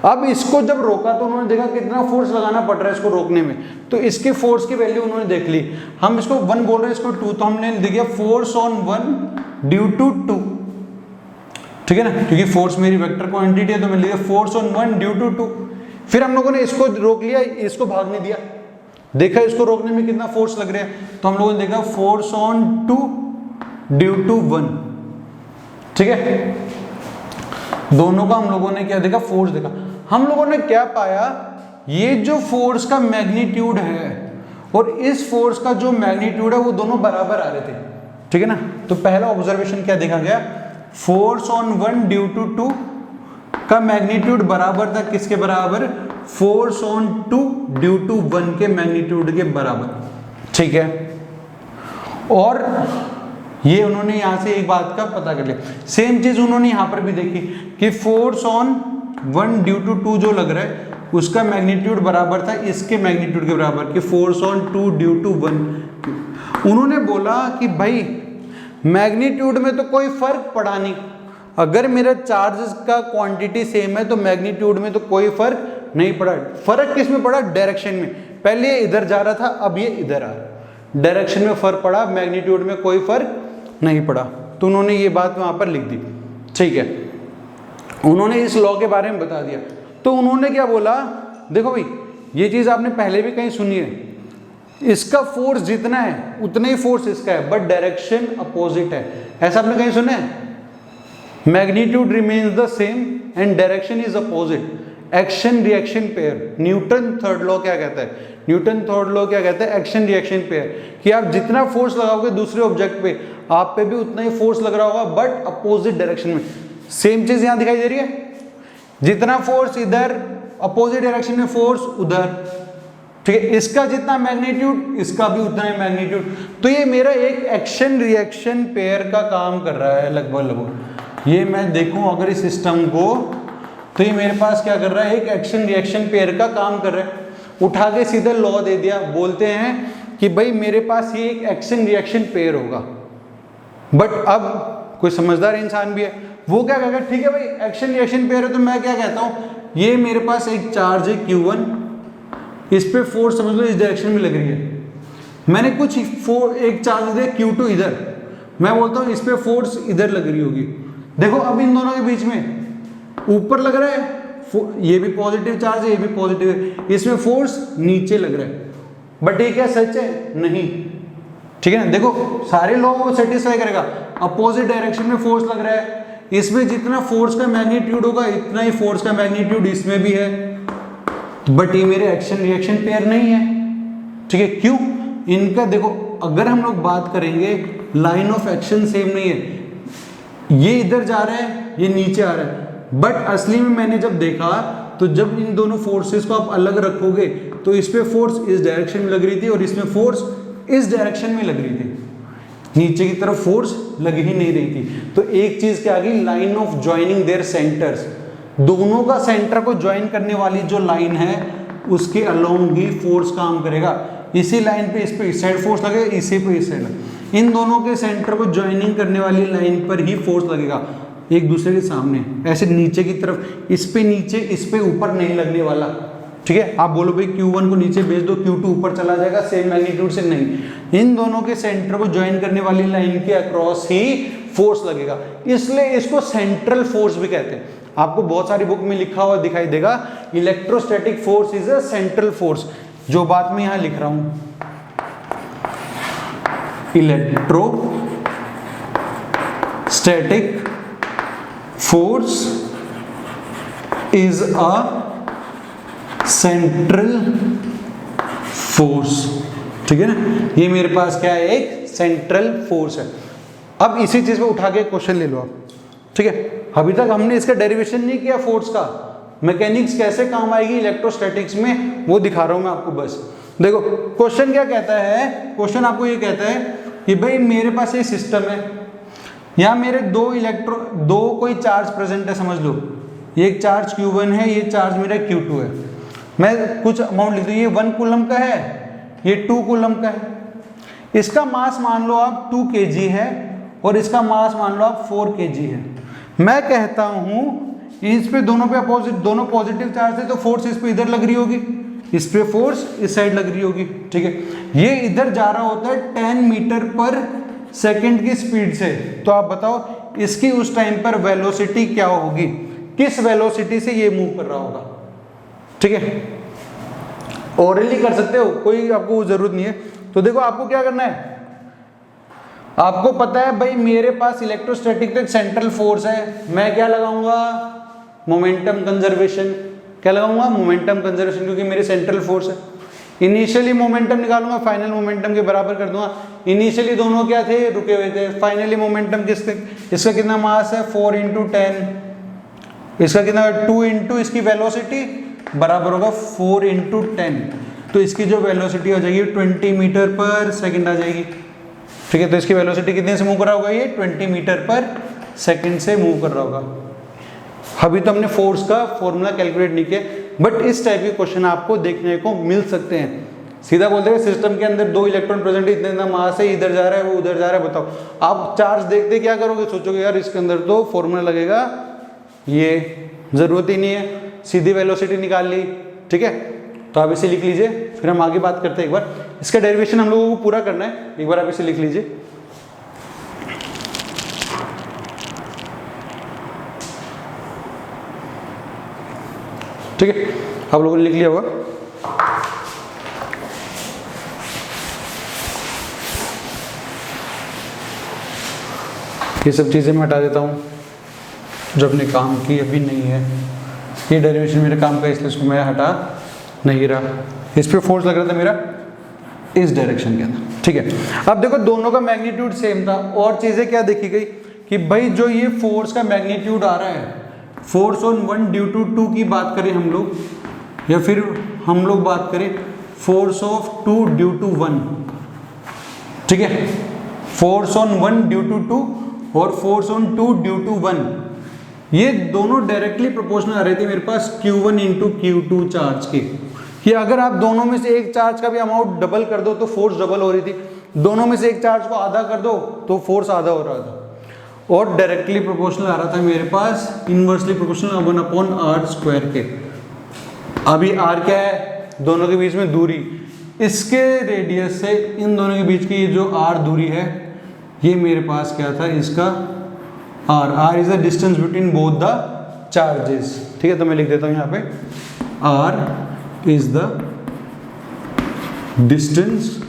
अब इसको जब रोका तो उन्होंने देखा कितना फोर्स लगाना पड़ रहा है इसको रोकने में, तो इसके फोर्स की वैल्यू उन्होंने देख ली। हम इसको 1 बोल रहे हैं, इसको 2, तो हमने लिख दिया फोर्स ऑन 1 ड्यू टू 2। ठीक है ना, क्योंकि फोर्स मेरी वेक्टर क्वांटिटी है तो मैंने लिखा फोर्स ऑन 1 ड्यू टू 2। फिर हम लोगों ने इसको रोक लिया, इसको भागने दिया, देखा इसको रोकने में कितना फोर्स लग रहा है, तो हम लोगों ने देखा फोर्स ऑन 2 ड्यू टू 1। ठीक है, दोनों का हम लोगों ने क्या देखा, फोर्स देखा। हम लोगों ने क्या पाया, ये जो फोर्स का मैग्नीट्यूड है और इस फोर्स का जो मैग्नीट्यूड है वो दोनों बराबर आ रहे थे। ठीक है ना, तो पहला ऑब्जर्वेशन क्या देखा गया, फोर्स ऑन 1 ड्यू टू 2 का मैग्नीट्यूड बराबर था किसके बराबर, फोर्स ऑन 2 ड्यू टू 1 के मैग्नीट्यूड के बराबर। ठीक है, और ये उन्होंने यहां से एक बात का पता कर लिया। सेम चीज उन्होंने यहां पर भी देखी कि फोर्स ऑन 1 ड्यू टू 2 जो लग रहा है उसका मैग्नीट्यूड बराबर था इसके मैग्नीट्यूड के बराबर, कि फोर्स ऑन 2 ड्यू टू 1। उन्होंने बोला कि भाई मैग्नीट्यूड में तो कोई फर्क पड़ा नहीं, अगर मेरा चार्जेस का क्वांटिटी सेम है तो मैग्नीट्यूड में तो कोई फर्क नहीं पड़ा। फर्क किस में पड़ा, डायरेक्शन में। पहले ये इधर जा रहा था, अब ये इधर आ रहा है, डायरेक्शन में फर्क पड़ा, मैग्नीट्यूड में कोई फर्क नहीं पड़ा। तो उन्होंने ये बात वहां पर लिख दी। ठीक है, उन्होंने इस लॉ के बारे में बता दिया। तो उन्होंने क्या बोला, देखो भाई ये चीज आपने पहले भी कहीं सुनी है, इसका फोर्स जितना है उतना ही फोर्स इसका है, बट डायरेक्शन अपोजिट है। ऐसा आपने कहीं सुना है, magnitude remains the same and direction is opposite. Action reaction pair, Newton third law क्या कहता है, न्यूटन थर्ड लॉ क्या कहता है, एक्शन रिएक्शन पेयर, कि आप जितना फोर्स लगाओगे दूसरे ऑब्जेक्ट पे आप पे भी उतना ही फोर्स लग रहा होगा, बट अपोजिट डायरेक्शन में। सेम चीज यहां दिखाई दे रही है, जितना फोर्स इधर, अपोजिट डायरेक्शन में फोर्स उधर। ठीक है, इसका जितना मैग्नीट्यूड इसका भी उतना ही मैग्नीट्यूड। तो ये मेरा एक एक्शन रिएक्शन पेयर का काम कर रहा है लगभग। ये मैं देखूं अगर इस सिस्टम को, तो ये मेरे पास क्या कर रहा है, एक एक्शन रिएक्शन पेयर का काम कर रहा है। उठा के सीधे लॉ दे दिया, बोलते हैं कि भाई मेरे पास ये एक एक्शन रिएक्शन पेयर होगा। बट अब कोई समझदार इंसान भी है, वो क्या कहेगा, ठीक है भाई एक्शन रिएक्शन पेयर है, तो मैं क्या कहता हूं, ये मेरे पास एक चार्ज है Q1, इस पे फोर्स समझ लो इस डायरेक्शन में लग रही है। मैंने कुछ एक चार्ज दिया Q2 इधर, मैं बोलता हूं इस पे फोर्स इधर लग रही होगी। देखो अब इन दोनों के बीच में ऊपर लग रहा है, ये भी पॉजिटिव चार्ज है, ये भी पॉजिटिव है, इसमें फोर्स नीचे लग रहा है। बट ये क्या सच है, नहीं। ठीक है ना, देखो सारे लॉ को सेटिस्फाई करेगा। अपोजिट डायरेक्शन में फोर्स लग रहा है, इसमें जितना फोर्स का मैग्नीट्यूड होगा इतना ही फोर्स का मैग्नीट्यूड इसमें भी है, बट ये मेरे एक्शन रिएक्शन पेयर नहीं है। ठीक है, क्यों, इनका देखो अगर हम लोग बात करेंगे लाइन ऑफ एक्शन सेम नहीं है, ये इधर जा रहा है ये नीचे आ रहा है, बट असली में मैंने जब देखा तो जब इन दोनों फोर्सेस को आप अलग रखोगे तो इस पे फोर्स इस डायरेक्शन में लग रही थी और इसमें फोर्स इस डायरेक्शन में लग रही थी, नीचे की तरफ फोर्स लग ही नहीं रही थी। तो एक चीज क्या आ गई, line of joining there centres, दोनों का सेंटर को ज्वाइन करने वाली जो लाइन है उसके अलोंग ही फोर्स काम करेगा। इसी लाइन पे इस साइड फोर्स लगेगा, इसी पे इस साइड, इन दोनों के सेंटर को ज्वाइनिंग करने वाली लाइन पर ही फोर्स लगेगा एक दूसरे के सामने, ऐसे नीचे की तरफ, इस पे नीचे इस पे ऊपर नहीं लगने वाला। ठीक है, आप बोलो भाई Q1 को नीचे भेज दो Q2 ऊपर चला जाएगा सेम मैग्नीट्यूड से, नहीं, इन दोनों के सेंटर को ज्वाइन करने वाली लाइन के अक्रॉस ही फोर्स लगेगा, इसलिए इसको सेंट्रल फोर्स भी कहते हैं। आपको बहुत सारी बुक में लिखा हुआ दिखाई देगा, electrostatic force is a central force, जो बात मैं यहां लिख रहा हूं, electrostatic force is a central force. ठीक है ना, ये मेरे पास क्या है, एक सेंट्रल फोर्स है। अब इसी चीज पे उठा के क्वेश्चन ले लो आप। ठीक है, अभी तक हमने इसका डेरिवेशन नहीं किया फोर्स का, मैकेनिक्स कैसे काम आएगी इलेक्ट्रोस्टैटिक्स में वो दिखा रहा हूं मैं आपको। बस देखो क्वेश्चन क्या कहता है, क्वेश्चन आपको ये कहता है कि भाई मेरे पास ये सिस्टम है, यहाँ मेरे दो कोई चार्ज प्रेजेंट है, समझ लो ये एक चार्ज Q1 है, ये चार्ज मेरा Q2 है। मैं कुछ अमाउंट लिख दूँ, ये 1 कूलम का है, ये 2 कूलम का है। इसका मास मान लो आप 2 kg है और इसका मास मान लो आप 4 kg है। मैं कहता हूं इस पे दोनों पे अपोजिट, दोनों पॉजिटिव चार्ज है तो फोर्स इस पे इधर लग रही होगी, इस पे फोर्स इस साइड लग रही होगी, ठीक है। ये इधर जा रहा होता है 10 मीटर पर सेकंड की स्पीड से, तो आप बताओ इसकी उस टाइम पर वेलोसिटी क्या होगी, किस वेलोसिटी से ये मूव कर रहा होगा, ठीक है। ओरली कर सकते हो, कोई आपको जरूरत नहीं है। तो देखो आपको क्या करना है, आपको पता है भाई मेरे पास इलेक्ट्रोस्टैटिक तो सेंट्रल फोर्स है, मैं क्या लगाऊंगा, मोमेंटम कंजर्वेशन। क्या लगाऊंगा, मोमेंटम कंजर्वेशन, क्योंकि मेरे सेंट्रल फोर्स है। इनिशियली मोमेंटम निकालूंगा, फाइनल मोमेंटम के बराबर कर दूंगा। इनिशियली दोनों क्या थे, रुके हुए थे। फाइनली मोमेंटम किसके, इसका कितना मास है 4 × 10, इसका कितना 2 × इसकी वेलोसिटी बराबर होगा 4 × 10, तो इसकी जो वेलोसिटी हो जाएगी 20 मीटर पर सेकंड आ जाएगी, ठीक है। तो इसकी वेलोसिटी कितने से मूव कर रहा होगा, ये 20 मीटर पर सेकंड से मूव कर रहा होगा। अभी तो हमने फोर्स का फॉर्मूला कैलकुलेट नहीं किया, बट इस टाइप के क्वेश्चन आपको देखने को मिल सकते हैं। सीधा बोलते हैं सिस्टम के अंदर 2 इलेक्ट्रॉन प्रेजेंट है, इतना मास है, इधर जा रहा है वो उधर जा रहा है, बताओ आप चार्ज देखते क्या करोगे, सोचोगे यार इसके अंदर तो फॉर्मूला लगेगा, ये जरूरत ही नहीं है, सीधी वेलोसिटी निकाल ली, ठीक है। तो आप इसे लिख लीजिए, फिर हम आगे बात करते हैं। एक बार इसका डेरिवेशन हम लोगों को पूरा करना है, एक बार आप इसे लिख लीजिए। ठीक है, आप लोगों ने लिख लिया होगा। ये सब चीजें मैं हटा देता हूं जो अपने काम की अभी नहीं है। ये डेरिवेशन मेरे काम का, इसलिए इसको मैं हटा नहीं रहा। इस पे फोर्स लग रहा था मेरा इस डायरेक्शन के अंदर, ठीक है। अब देखो दोनों का मैग्नीट्यूड सेम था, और चीजें क्या देखी गई कि भाई जो ये फोर्स का मैग्नीट्यूड आ रहा है, फोर्स ऑन 1 ड्यू टू 2 की बात करें हम लोग, या फिर हम लोग बात करें फोर्स ऑफ 2 ड्यू टू 1, ठीक है। फोर्स ऑन 1 ड्यू टू 2 और फोर्स ऑन 2 ड्यू टू 1, ये दोनों डायरेक्टली प्रोपोर्शनल आ रही थी मेरे पास Q1 × Q2 चार्ज की। ये अगर आप दोनों में से एक चार्ज का भी अमाउंट डबल कर दो तो फोर्स डबल हो रही थी, दोनों में से एक चार्ज को आधा कर दो तो फोर्स आधा हो रहा था, और डायरेक्टली प्रोपोर्शनल आ रहा था मेरे पास इनवर्सली प्रोपोर्शनल 1/r² के। अभी r क्या है, दोनों के बीच में दूरी, इसके रेडियस से इन दोनों के बीच की जो r दूरी है, ये मेरे पास क्या था, इसका r is the distance between both the charges, ठीक है। तो मैं लिख देता हूं यहाँ पे r is the distance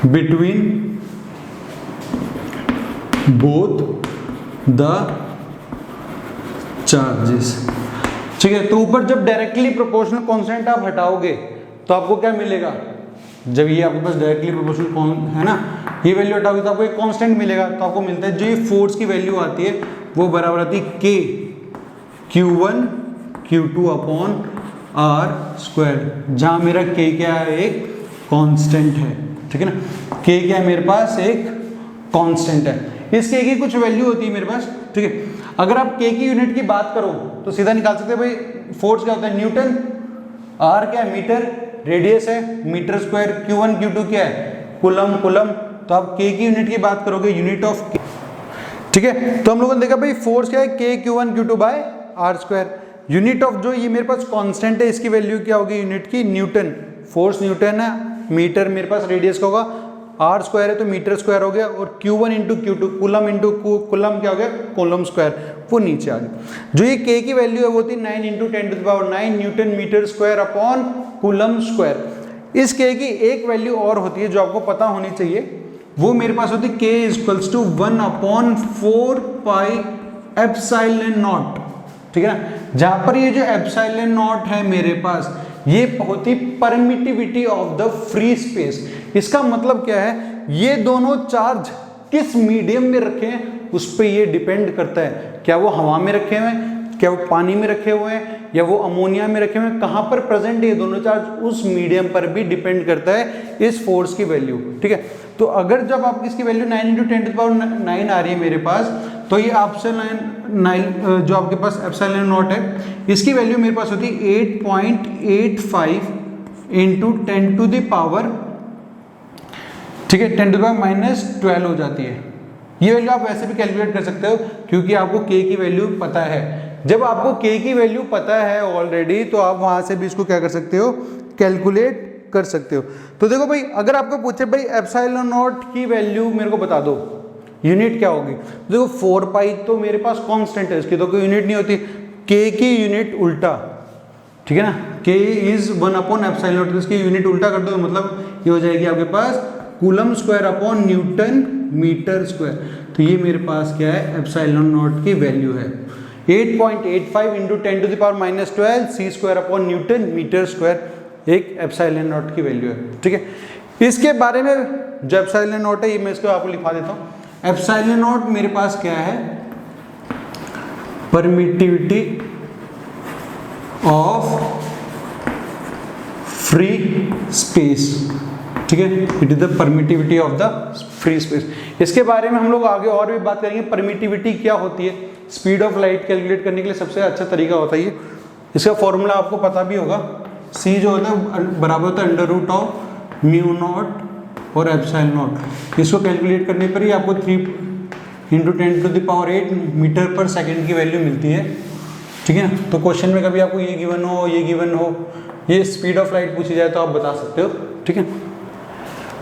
between both the charges, ठीक है। तो ऊपर जब डायरेक्टली प्रोपोर्शनल कांस्टेंट आप हटाओगे तो आपको क्या मिलेगा, जब ये आपके पास डायरेक्टली प्रोपोर्शनल है ना, ये वैल्यू हटाओगे तो आपको एक कांस्टेंट मिलेगा। तो आपको मिलता है जो ये फोर्स की वैल्यू आती है वो बराबर आती है K Q1 Q2/r², जहां मेरा K क्या है, एक कांस्टेंट है, ठीक है ना। K क्या है मेरे पास, एक कांस्टेंट है। इस K की कुछ वैल्यू होती है मेरे पास, ठीक है। अगर आप K की यूनिट की बात करो तो सीधा निकाल सकते हैं भाई, फोर्स क्या होता है, न्यूटन, R क्या है, मीटर, रेडियस है मीटर स्क्वायर, Q1 Q2 क्या है, कूलम, तो आप K की यूनिट की बात करोगे, यूनिट ऑफ K, ठीक है। तो हम लोगों ने देखा भाई फोर्स क्या है, K Q1 Q2/r²। Unit of जो ये मेरे पास कांस्टेंट है, इसकी वैल्यू क्या होगी यूनिट की, न्यूटन, फोर्स न्यूटन है, मीटर मेरे पास रेडियस का होगा, r² है तो मीटर स्क्वायर हो गया, और Q1 × Q2 कूलम क्या हो गया, कूलम स्क्वायर, वो नीचे आ गया। जो ये K की वैल्यू है वो थी 9 × 10⁹ newton metre square upon coulomb square. इस K की एक वैल्यू और होती है जो आपको पता होनी चाहिए, वो मेरे पास होती है K = 1/4πε0, ठीक है ना। जहां पर ये जो ε0 है मेरे पास, ये होती permittivity of the free space. इसका मतलब क्या है, ये दोनों चार्ज किस मीडियम में रखे हैं उस पर ये डिपेंड करता है। क्या वो हवा में रखे हुए हैं, क्या वो पानी में रखे हुए हैं, या वो अमोनिया में रखे हुए हैं, कहां पर प्रेजेंट है ये दोनों चार्ज, उस मीडियम पर भी डिपेंड करता है इस फोर्स की वैल्यू, ठीक है। तो अगर जब आपकी इसकी वैल्यू 9 इंटू 10⁹ आ रही है मेरे पास, तो ये एप्सिलॉन 9 जो आपके पास एप्सिलॉन नॉट है, इसकी वैल्यू मेरे पास होती है 8.85 इंटू 10⁻, ठीक है, 10⁻⁻12 हो जाती है। ये वैल्यू आप वैसे भी कैलकुलेट कर सकते हो क्योंकि आपको k की वैल्यू पता है। जब आपको k की वैल्यू पता है ऑलरेडी, तो आप वहां से भी इसको क्या कर सकते हो, कैलकुलेट कर सकते हो। तो देखो भाई, अगर आपको पूछे भाई एप्सिलॉन नॉट की वैल्यू मेरे को बता दो, यूनिट क्या होगी, देखो 4 पाई तो मेरे पास कांस्टेंट है, इसकी तो कोई यूनिट नहीं होती, k की यूनिट उल्टा, ठीक है ना, k इज 1/एप्सिलॉन नॉट, इसकी यूनिट उल्टा कर दो, मतलब ये हो जाएगी आपके पास coulomb square upon newton metre square. तो ये मेरे पास क्या है, एप्सिलॉन नॉट की वैल्यू है 8.85 into 10⁻⁻12 c square upon newton metre square, एक एप्सिलॉन नॉट की वैल्यू है, ठीक है। इसके बारे में जो एप्सिलॉन नॉट है, ये मैं इसको आपको लिखा देता हूँ। एप्सिलॉन नॉट मेरे पास क्या है, परमिटिविटी ऑफ फ्री स्पेस, ठीक है, it is the permittivity of the free space. इसके बारे में हम लोग आगे और भी बात करेंगे, परमिटिविटी क्या होती है। स्पीड ऑफ लाइट कैलकुलेट करने के लिए सबसे अच्छा तरीका होता है ये, इसका फॉर्मूला आपको पता भी होगा, c जो होता है बराबर होता है √μ0 और एप्सिलॉन नॉट। इसको कैलकुलेट करने पर ही आपको 3 इंटू 10⁸ मीटर पर सेकेंड की वैल्यू मिलती है, ठीक है ना। तो क्वेश्चन में कभी आपको ये गिवन हो, ये गिवन हो, ये स्पीड ऑफ लाइट पूछी जाए तो आप बता सकते हो, ठीक है।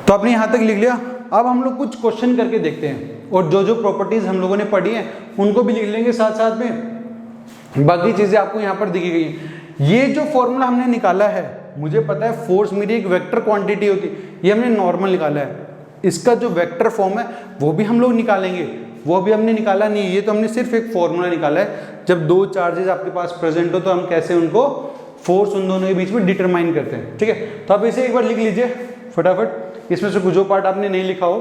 तो आपने यहाँ तक लिख लिया। अब हम लोग कुछ क्वेश्चन करके देखते हैं, और जो जो प्रॉपर्टीज हम लोगों ने पढ़ी हैं उनको भी लिख लेंगे साथ साथ में। बाकी चीजें आपको यहाँ पर दिखी गई हैं। ये जो फॉर्मूला हमने निकाला है, मुझे पता है फोर्स मेरी एक वेक्टर क्वांटिटी होती है, ये हमने नॉर्मल निकाला है। इसका जो वेक्टर फॉर्म है वो भी हम लोग निकालेंगे, वो अभी हमने निकाला नहीं है, ये तो हमने सिर्फ एक फॉर्मूला निकाला है। जब दो चार्जेस आपके पास प्रेजेंट हो तो हम कैसे उनको फोर्स उन दोनों के बीच में डिटरमाइन करते हैं, ठीक है। तो आप इसे एक बार लिख लीजिए फटाफट, इसमें से कुछ जो पार्ट आपने नहीं लिखा हो।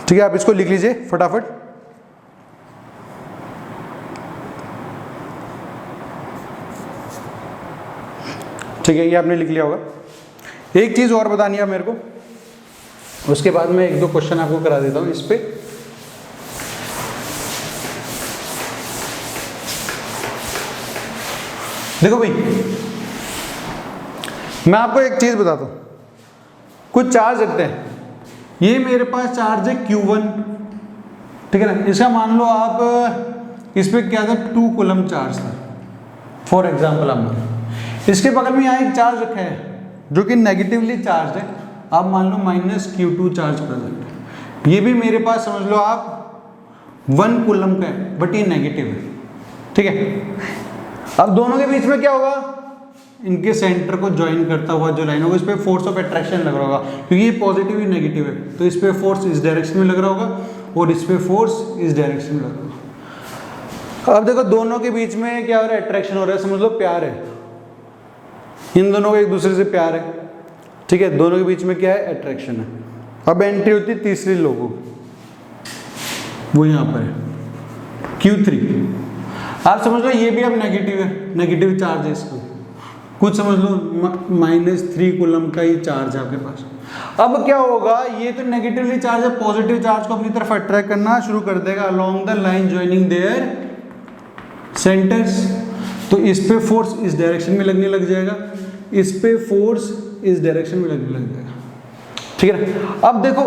ठीक है, आप इसको लिख लीजिए फटाफट। ठीक है, ये आपने लिख लिया होगा। एक चीज और बतानी है मेरे को, उसके बाद मैं एक दो क्वेश्चन आपको करा देता हूं इस पे। देखो भाई, मैं आपको एक चीज बताता हूं, कुछ चार्ज रखते हैं, ये मेरे पास चार्ज है Q1, ठीक है ना। इसका मान लो आप इस पे क्या था, 2 कूलम चार्ज था फॉर एग्जाम्पल। आप इसके बगल में यहाँ एक चार्ज रखा है जो कि नेगेटिवली चार्ज है, आप मान लो -Q2 चार्ज प्रेजेंट है। ये भी मेरे पास समझ लो आप 1 कूलम का है, बट ये नेगेटिव है, ठीक है। अब दोनों के बीच में क्या होगा, इनके सेंटर को ज्वाइन करता हुआ जो लाइन होगा, इस पे फोर्स ऑफ अट्रैक्शन लग रहा होगा, क्योंकि ये पॉजिटिव ही नेगेटिव है, तो इस पे फोर्स इस डायरेक्शन में लग रहा होगा और इस पे फोर्स इस डायरेक्शन में लग रहा होगा। अब देखो दोनों के बीच में क्या हो रहा है, अट्रैक्शन हो रहा है, समझ लो प्यार है, इन दोनों को एक दूसरे से प्यार है, ठीक है, दोनों के बीच में क्या है, अट्रैक्शन है। अब एंट्री होती है तीसरी लोगों, वो यहाँ पर है Q3। आप समझ लो ये भी अब नेगेटिव है, नेगेटिव चार्ज है इसको, कुछ समझ लो -3 कूलम का ही चार्ज है आपके पास। अब क्या होगा, ये तो नेगेटिवली चार्ज है, पॉजिटिव चार्ज को अपनी तरफ अट्रैक्ट करना शुरू कर देगा along the line joining there centres. तो इस पे फोर्स इस डायरेक्शन में लगने लग जाएगा, इस पे फोर्स इस डायरेक्शन में लगने लग जाएगा, ठीक है ना। अब देखो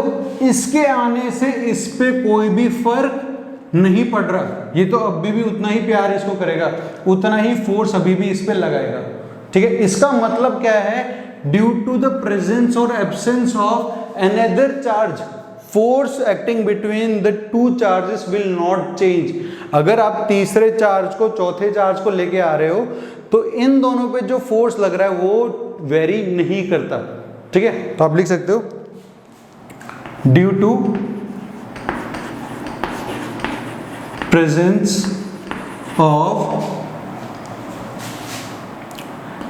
इसके आने से इस पे कोई भी फर्क नहीं पड़ रहा, ये तो अभी भी उतना ही प्यार इसको करेगा, उतना ही फोर्स अभी भी इस पे लगाएगा, ठीक है। इसका मतलब क्या है, ड्यू टू द प्रेजेंस और absence of another charge, force acting between the two charges will not change. अगर आप तीसरे चार्ज को चौथे चार्ज को लेके आ रहे हो तो इन दोनों पे जो फोर्स लग रहा है वो वेरी नहीं करता, ठीक है। तो आप लिख सकते हो due to presence of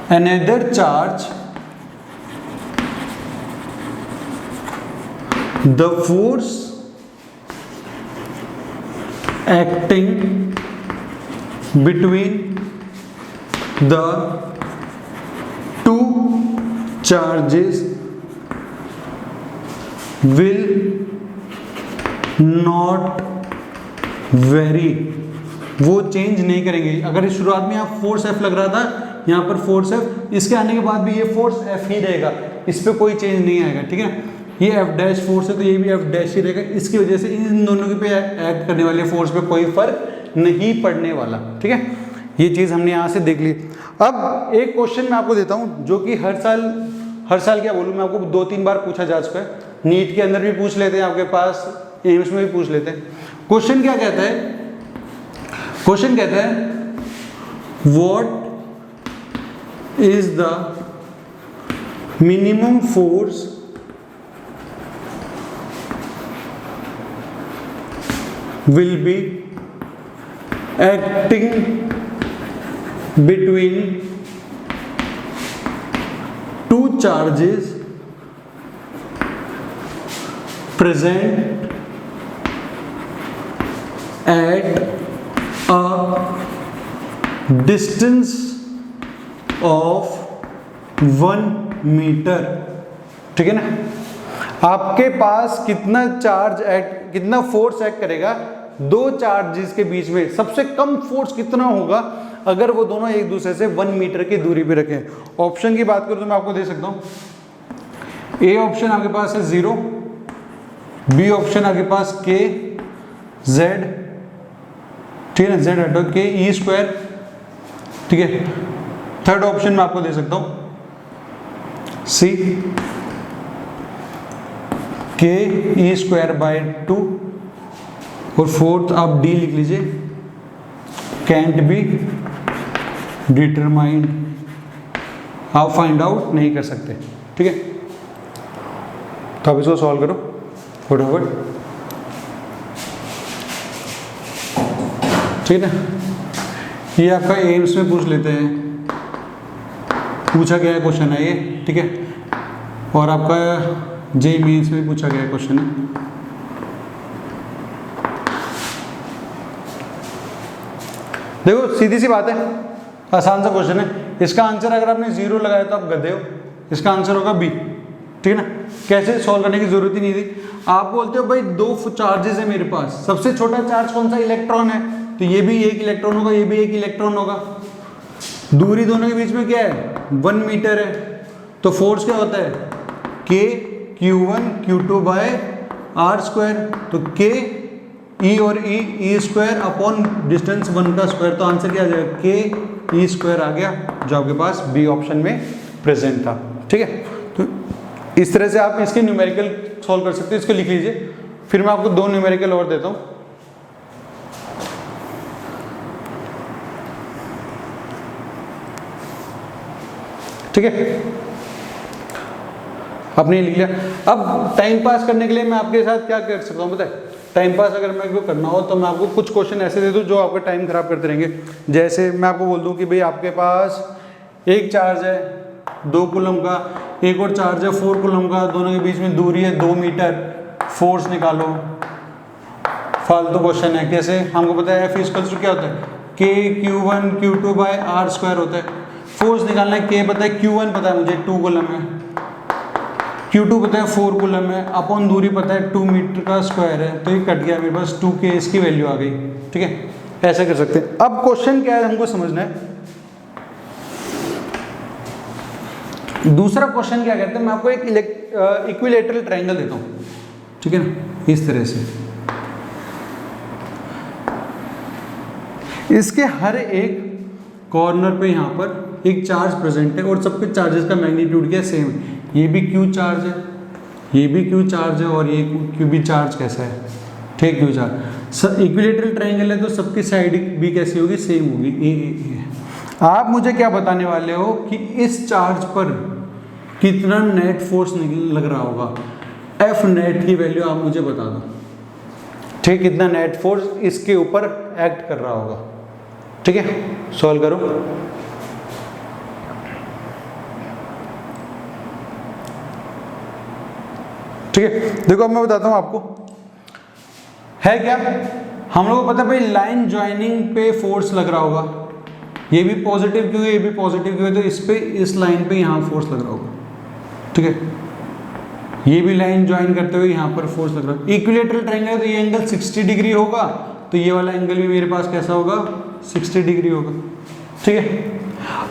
another charge, the force acting between the two charges will not very, वो चेंज नहीं करेंगे। अगर इस शुरुआत में यहाँ फोर्स एफ लग रहा था, यहाँ पर फोर्स एफ, इसके आने के बाद भी ये फोर्स एफ ही रहेगा, इस पर कोई चेंज नहीं आएगा, ठीक है। ये एफ डैश फोर्स है तो ये भी एफ डैश ही रहेगा, इसकी वजह से इन दोनों के पे एक्ट करने वाले फोर्स पे कोई फर्क नहीं पड़ने वाला, ठीक है। ये चीज़ हमने यहाँ से देख ली। अब एक क्वेश्चन मैं आपको देता हूँ जो कि हर साल क्या बोलूँ मैं आपको 2-3 बार पूछा जा चुका है, नीट के अंदर भी पूछ लेते हैं आपके पास, एम्स में भी पूछ लेते हैं। क्वेश्चन क्या कहता है? क्वेश्चन कहता है what is the minimum force will be acting between two charges present at a distance of 1 metre, ठीक है ना। आपके पास कितना फोर्स एक्ट करेगा दो चार्जेस के बीच में, सबसे कम फोर्स कितना होगा अगर वो दोनों एक दूसरे से 1 मीटर की दूरी पे रखें। ऑप्शन की बात करूं तो मैं आपको दे सकता हूं। ए ऑप्शन आपके पास है 0, बी ऑप्शन आपके पास के जेड, ठीक है ना, जेड हटो के ई स्क्वायर, ठीक है। थर्ड ऑप्शन मैं आपको दे सकता हूं सी के ई स्क्वायर बाय 2, और फोर्थ आप डी लिख लीजिए कैंट बी डिटरमाइंड, आप फाइंड आउट नहीं कर सकते, ठीक है। तो आप इसको सॉल्व करो फटाफट, ठीक है ना। ये आपका एम्स में पूछ लेते हैं, पूछा गया क्वेश्चन है ये, ठीक है, और आपका जेईई मेंस में पूछा गया क्वेश्चन है। देखो सीधी सी बात है, आसान सा क्वेश्चन है, इसका आंसर अगर आपने 0 लगाया तो आप गधे हो, इसका आंसर होगा बी, ठीक है ना। कैसे सॉल्व करने की जरूरत ही नहीं थी। आप बोलते हो भाई 2 चार्जेस है मेरे पास, सबसे छोटा चार्ज कौन सा? इलेक्ट्रॉन है, तो ये भी एक इलेक्ट्रॉन होगा, ये भी एक इलेक्ट्रॉन होगा, दूरी दोनों के बीच में क्या है? 1 मीटर है, तो फोर्स क्या होता है? के Q1 Q2 bye are square, तो के ई और ई स्क्वायर अपॉन डिस्टेंस 1 का स्क्वायर, तो आंसर क्या आ जाएगा? के ई स्क्वायर आ गया, जो आपके पास बी ऑप्शन में प्रेजेंट था, ठीक है। तो इस तरह से आप इसके न्यूमेरिकल सॉल्व कर सकते हो, इसको लिख लीजिए, फिर मैं आपको 2 न्यूमेरिकल और देता हूं। ठीक है, आपने लिख लिया। अब टाइम पास करने के लिए मैं आपके साथ क्या कर सकता हूँ पता है? टाइम पास अगर मेरे को करना हो तो मैं आपको कुछ क्वेश्चन ऐसे दे दूँ जो आपका टाइम खराब करते रहेंगे। जैसे मैं आपको बोल दूँ कि भाई आपके पास एक चार्ज है 2 कूलम का, एक और चार्ज है 4 कूलम का, दोनों के बीच में दूरी है 2 मीटर, फोर्स निकालो। फालतू क्वेश्चन है, कैसे? हमको पता है F इक्वल्स टू क्या होता है? के Q1 Q2 bye are square होता है। फोर्स निकालना है, के पता है, Q1 पता है मुझे 2 कूलम है, Q2 पता है 4 कूलम है, अपॉन दूरी पता है 2 मीटर का स्क्वायर है, तो ये कट गया मेरे पास 2K, इसकी वैल्यू आ गई, ठीक है। ऐसे कर सकते हैं। अब क्वेश्चन क्या है हमको समझना है। दूसरा क्वेश्चन क्या कहते हैं, मैं आपको एक इक्विलेटरल ट्रायंगल देता हूँ, ठीक है ना, इस तरह से। इसके हर एक कॉर्नर पे यहाँ पर एक चार्ज प्रेजेंट है और सब पे चार्जेस का मैग्नीट्यूड क्या सेम है। ये भी Q चार्ज है, ये भी Q चार्ज है, और ये Q भी चार्ज कैसा है? ठीक, Q चार्ज। इक्विलेटरल ट्रायंगल है तो सबकी साइड भी कैसी होगी? सेम होगी, ए। आप मुझे क्या बताने वाले हो कि इस चार्ज पर कितना नेट फोर्स लग रहा होगा? F नेट की वैल्यू आप मुझे बता दो, ठीक, कितना नेट फोर्स इसके ऊपर एक्ट कर रहा होगा, ठीक है। सॉल्व करो। ठीक है, देखो अब मैं बताता हूं आपको है क्या। हम लोगों को पता है भाई लाइन ज्वाइनिंग पे फोर्स लग रहा होगा, ये भी पॉजिटिव क्यों है, ये भी पॉजिटिव क्यों है, तो इस पे, इस लाइन पे यहाँ फोर्स लग रहा होगा, ठीक है, ये भी लाइन ज्वाइन करते हुए यहाँ पर फोर्स लग रहा है। इक्विलेटरल ट्रायंगल है तो ये एंगल 60 डिग्री होगा, तो ये वाला एंगल भी मेरे पास कैसा होगा, 60 डिग्री होगा। ठीक है,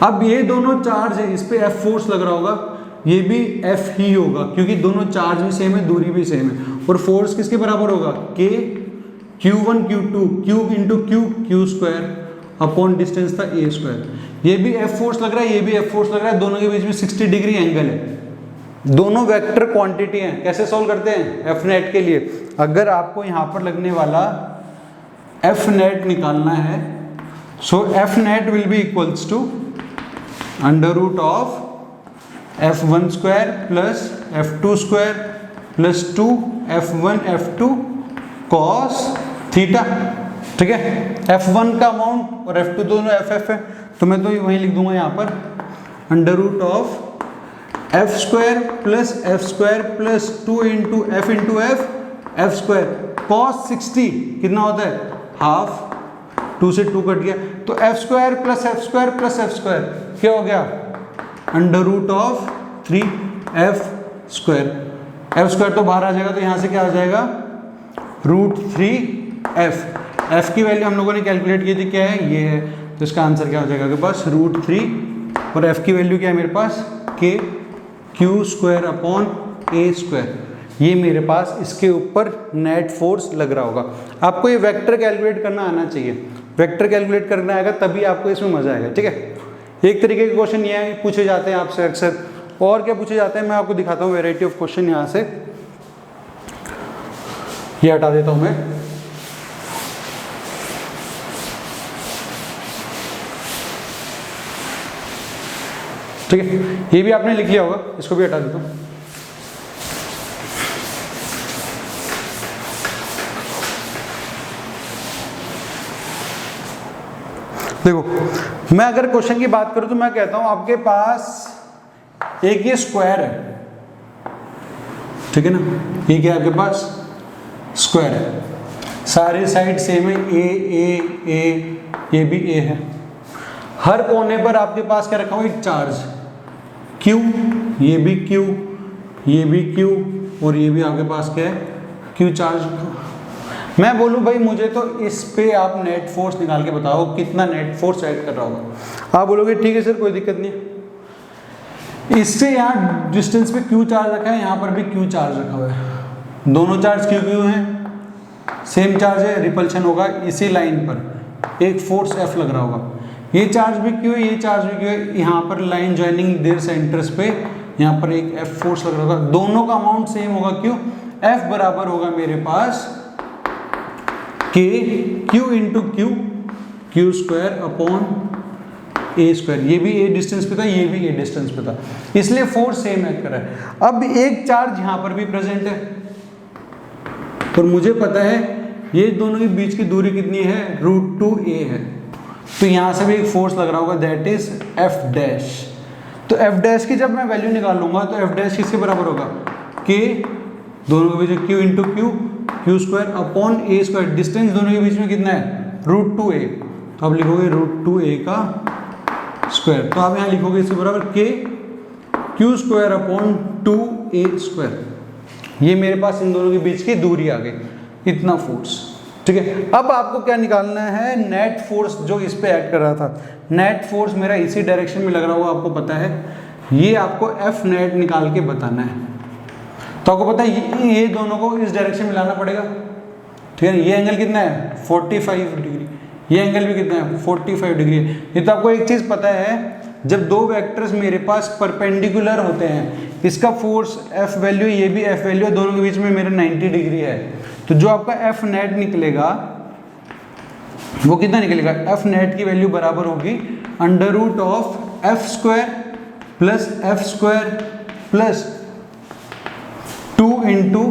अब ये दोनों चार्ज है, इस पे F फोर्स लग रहा होगा, ये भी F ही होगा क्योंकि दोनों चार्ज भी सेम है, दूरी भी सेम है। और फोर्स किसके बराबर होगा, K Q1 Q2 Q into Q square upon distance था A स्क्वायर। ये भी F फोर्स लग रहा है, ये भी F फोर्स लग रहा है, दोनों के बीच में 60 डिग्री एंगल है। दोनों वेक्टर क्वांटिटी हैं। कैसे सॉल्व करते हैं, एफ नेट के लिए अगर आपको यहाँ पर लगने वाला एफ नेट निकालना है, so F net will be equals to under root of F1 square plus F2 square plus 2 F1 F2 cos theta. ठीक है, F1 का अमाउंट और F2 दोनों FF है, तो मैं तो वहीं लिख दूंगा यहाँ पर under root of F square plus 2 into F into F square cos 60 कितना होता है, हाफ, 2 से 2 कट गया, तो F square plus F square क्या हो गया, under root of 3F square. F square तो बाहर आ जाएगा, तो यहाँ से क्या आ जाएगा, रूट 3F। F की वैल्यू हम लोगों ने कैलकुलेट की थी, क्या है, ये है, तो इसका आंसर क्या हो जाएगा आपके पास, रूट 3, और F की वैल्यू क्या है मेरे पास, K Q square upon A square. ये मेरे पास इसके ऊपर नेट फोर्स लग रहा होगा। आपको ये वेक्टर कैलकुलेट करना आना चाहिए, वेक्टर कैलकुलेट करना आएगा तभी आपको इसमें मजा आएगा। ठीक है, एक तरीके के क्वेश्चन ये पूछे जाते हैं आपसे अक्सर, और क्या पूछे जाते हैं मैं आपको दिखाता हूँ वेराइटी ऑफ क्वेश्चन। यहाँ से ये हटा देता हूँ मैं, ठीक है, ये भी आपने लिख लिया होगा, इसको भी हटा देता हूँ। देखो, मैं अगर क्वेश्चन की बात करूं तो मैं कहता हूं आपके पास एक ये स्क्वायर है, ठीक है ना, ये क्या आपके पास स्क्वायर है, सारे साइड सेम है, ये भी ए है, हर कोने पर आपके पास क्या रखा हुआ, एक चार्ज Q, ये भी Q, ये भी Q, और ये भी आपके पास क्या है, Q चार्ज। मैं बोलूं भाई मुझे तो इस पे आप नेट फोर्स निकाल के बताओ कितना नेट फोर्स ऐड कर रहा होगा। आप बोलोगे ठीक है सर कोई दिक्कत नहीं है, इससे यहाँ डिस्टेंस पे Q चार्ज रखा है, यहाँ पर भी Q चार्ज रखा हुआ है, दोनों चार्ज Q हैं, सेम चार्ज है, रिपल्शन होगा इसी लाइन पर, एक फोर्स F लग रहा होगा, ये चार्ज भी Q है, ये चार्ज भी Q है, यहाँ पर लाइन ज्वाइनिंग देयर सेंटर्स पे यहाँ पर एक F फोर्स लग रहा होगा, दोनों का अमाउंट सेम होगा, क्यों, F बराबर होगा मेरे पास K Q into Q square upon A square. ये भी A डिस्टेंस पे था, ये भी A डिस्टेंस पे था, इसलिए फोर्स सेम ऐड कर रहा है। अब एक चार्ज यहाँ पर भी प्रेजेंट है, और मुझे पता है ये दोनों के बीच की दूरी कितनी है, √2a है, तो यहाँ से भी एक फोर्स लग रहा होगा, दैट इज F डैश। तो F डैश की जब मैं वैल्यू निकाल लूंगा तो F डैश किसके बराबर होगा, K, दोनों के बीच में Q into Q square upon A square, distance दोनों के बीच में कितना है, √2a, तो आप लिखोगे √2a का स्क्वायर, तो आप यहाँ लिखोगे इसके बराबर K Q square upon 2a square. ये मेरे पास इन दोनों के बीच की दूरी आ गई, इतना फोर्स। ठीक है, अब आपको क्या निकालना है, नेट फोर्स जो इस पे एक्ट कर रहा था, नेट फोर्स मेरा इसी डायरेक्शन में लग रहा होगा, आपको पता है, ये आपको F नेट निकाल के बताना है। तो आपको पता है ये दोनों को इस डायरेक्शन में लाना पड़ेगा, ठीक है, ये एंगल कितना है 45 डिग्री, ये एंगल भी कितना है 45 डिग्री। ये तो आपको एक चीज पता है, जब दो वेक्टर्स मेरे पास परपेंडिकुलर होते हैं, इसका फोर्स F वैल्यू, ये भी F वैल्यू, दोनों के बीच में मेरा 90 डिग्री है, तो जो आपका F नेट निकलेगा वो कितना निकलेगा, F नेट की वैल्यू बराबर होगी under root of F square plus 2 into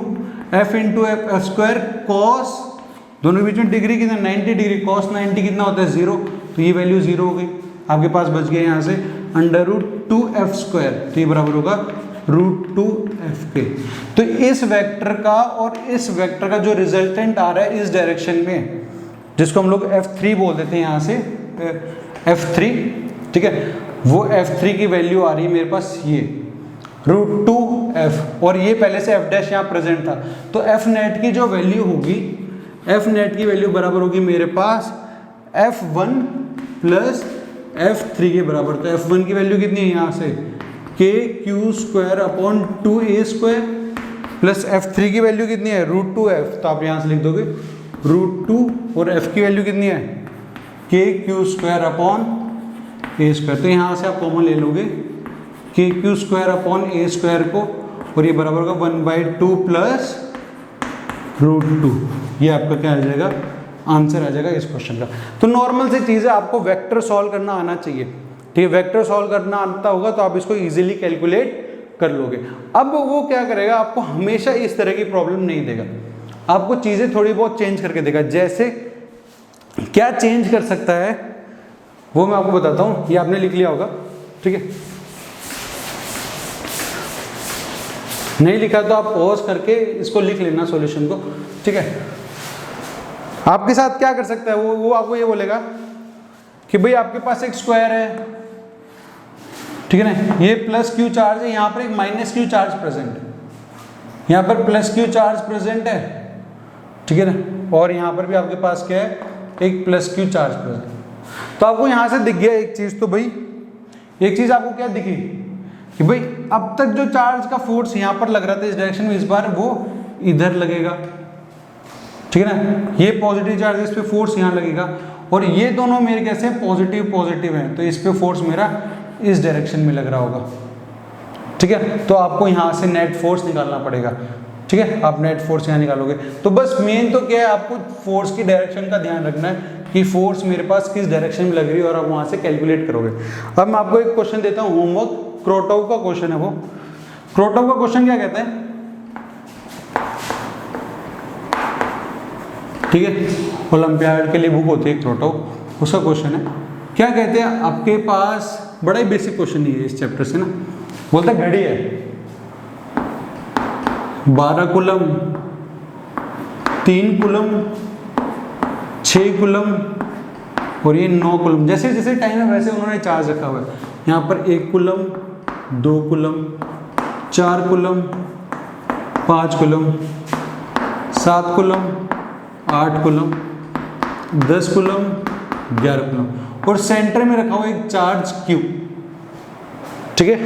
F into F square cos, दोनों के बीच में डिग्री कितना 90 डिग्री, कॉस 90 कितना होता है 0, तो ये वैल्यू 0 हो गई, आपके पास बच गया यहाँ से अंडर रूट 2F स्क्वायर, तो ये बराबर होगा √2F के। तो इस वेक्टर का और इस वेक्टर का जो रिजल्टेंट आ रहा है इस डायरेक्शन में, जिसको हम लोग F3 बोल देते हैं, यहाँ से F3, ठीक है, वो F3 की वैल्यू आ रही है मेरे पास ये, √2f, और ये पहले से f डैश यहाँ प्रेजेंट था, तो f नेट की जो वैल्यू होगी, f नेट की वैल्यू बराबर होगी मेरे पास f1 प्लस f3 के बराबर। तो f1 की वैल्यू कितनी है यहाँ से kq² प्लस f3 की वैल्यू कितनी है √2f, तो आप यहाँ से लिख दोगे √2, और f की वैल्यू कितनी है kq² तो यहाँ से आप कॉमन ले लोगे kq² को, और ये बराबर होगा 1/2 प्लस √2। ये आपका क्या आ जाएगा, आंसर आ जाएगा इस क्वेश्चन का। तो नॉर्मल सी चीज़ है, आपको वेक्टर सॉल्व करना आना चाहिए, ठीक है। वेक्टर सॉल्व करना आता होगा तो आप इसको इजीली कैलकुलेट कर लोगे। अब वो क्या करेगा, आपको हमेशा इस तरह की प्रॉब्लम नहीं देगा, आपको चीज़ें थोड़ी बहुत चेंज करके देगा। जैसे क्या चेंज कर सकता है वो मैं आपको बताता हूँ, ये आपने लिख लिया होगा, ठीक है। नहीं लिखा तो आप पॉज करके इसको लिख लेना सॉल्यूशन को, ठीक है। आपके साथ क्या कर सकता है वो आपको ये बोलेगा कि भाई आपके पास एक स्क्वायर है, ठीक है ना, ये प्लस क्यू चार्ज है, यहाँ पर एक माइनस क्यू चार्ज प्रेजेंट है, यहाँ पर प्लस क्यू चार्ज प्रेजेंट है, ठीक है ना, और यहाँ पर भी आपके पास क्या है, एक प्लस क्यू चार्ज प्रेजेंट। तो आपको यहाँ से दिख गया एक चीज़, तो भाई एक चीज़ आपको क्या दिखी कि भाई अब तक जो चार्ज का फोर्स यहाँ पर लग रहा था इस डायरेक्शन में, इस बार वो इधर लगेगा, ठीक है ना। ये पॉजिटिव चार्ज, इस पे फोर्स यहाँ लगेगा, और ये दोनों मेरे कैसे पॉजिटिव पॉजिटिव हैं, तो इस पे फोर्स मेरा इस डायरेक्शन में लग रहा होगा, ठीक है। तो आपको यहाँ से नेट फोर्स निकालना पड़ेगा, ठीक है। आप नेट फोर्स यहाँ निकालोगे। तो बस मेन तो क्या है, आपको फोर्स की डायरेक्शन का ध्यान रखना है कि फोर्स मेरे पास किस डायरेक्शन में लग रही है, और आप वहाँ से कैलकुलेट करोगे। अब मैं आपको एक क्वेश्चन देता हूँ होमवर्क, क्रोटोव का क्वेश्चन है वो। क्रोटोव का क्वेश्चन क्या कहता है, ठीक है, ओलंपियाड के लिए बुक होती है क्रोटोव, उसका क्वेश्चन है। क्या कहते हैं, आपके पास बड़ा ही बेसिक क्वेश्चन ही है इस चैप्टर से ना, बोलता है घड़ी है 12 कूलम, 3 कूलम, 6 कूलम, और ये 9 कूलम। जैसे जैसे टाइम है वैसे उन्होंने चार्ज रखा हुआ है। यहाँ पर 1 coulomb, 2 coulomb, 4 coulomb, 5 coulomb, 7 coulomb, 8 coulomb, 10 coulomb, 11 coulomb, और सेंटर में रखा हुआ एक चार्ज क्यू, ठीक है,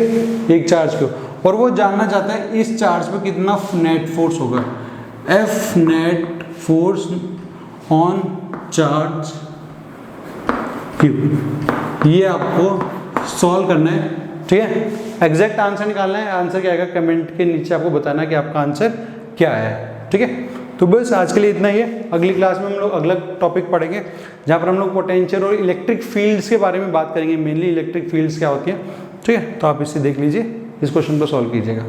एक चार्ज क्यू, और वो जानना चाहता है इस चार्ज पे कितना नेट फोर्स होगा, F net force on charge Q. ये आपको सॉल्व करना है, ठीक है। एग्जैक्ट आंसर निकालना है। आंसर क्या आएगा कमेंट के नीचे आपको बताना है कि आपका आंसर क्या है, ठीक है। तो बस आज के लिए इतना ही है। अगली क्लास में हम लोग अगला टॉपिक पढ़ेंगे जहाँ पर हम लोग पोटेंशियल और इलेक्ट्रिक फील्ड्स के बारे में बात करेंगे, मेनली इलेक्ट्रिक फील्ड्स क्या होती है, ठीक है। तो आप इसे देख लीजिए, इस क्वेश्चन को सॉल्व कीजिएगा।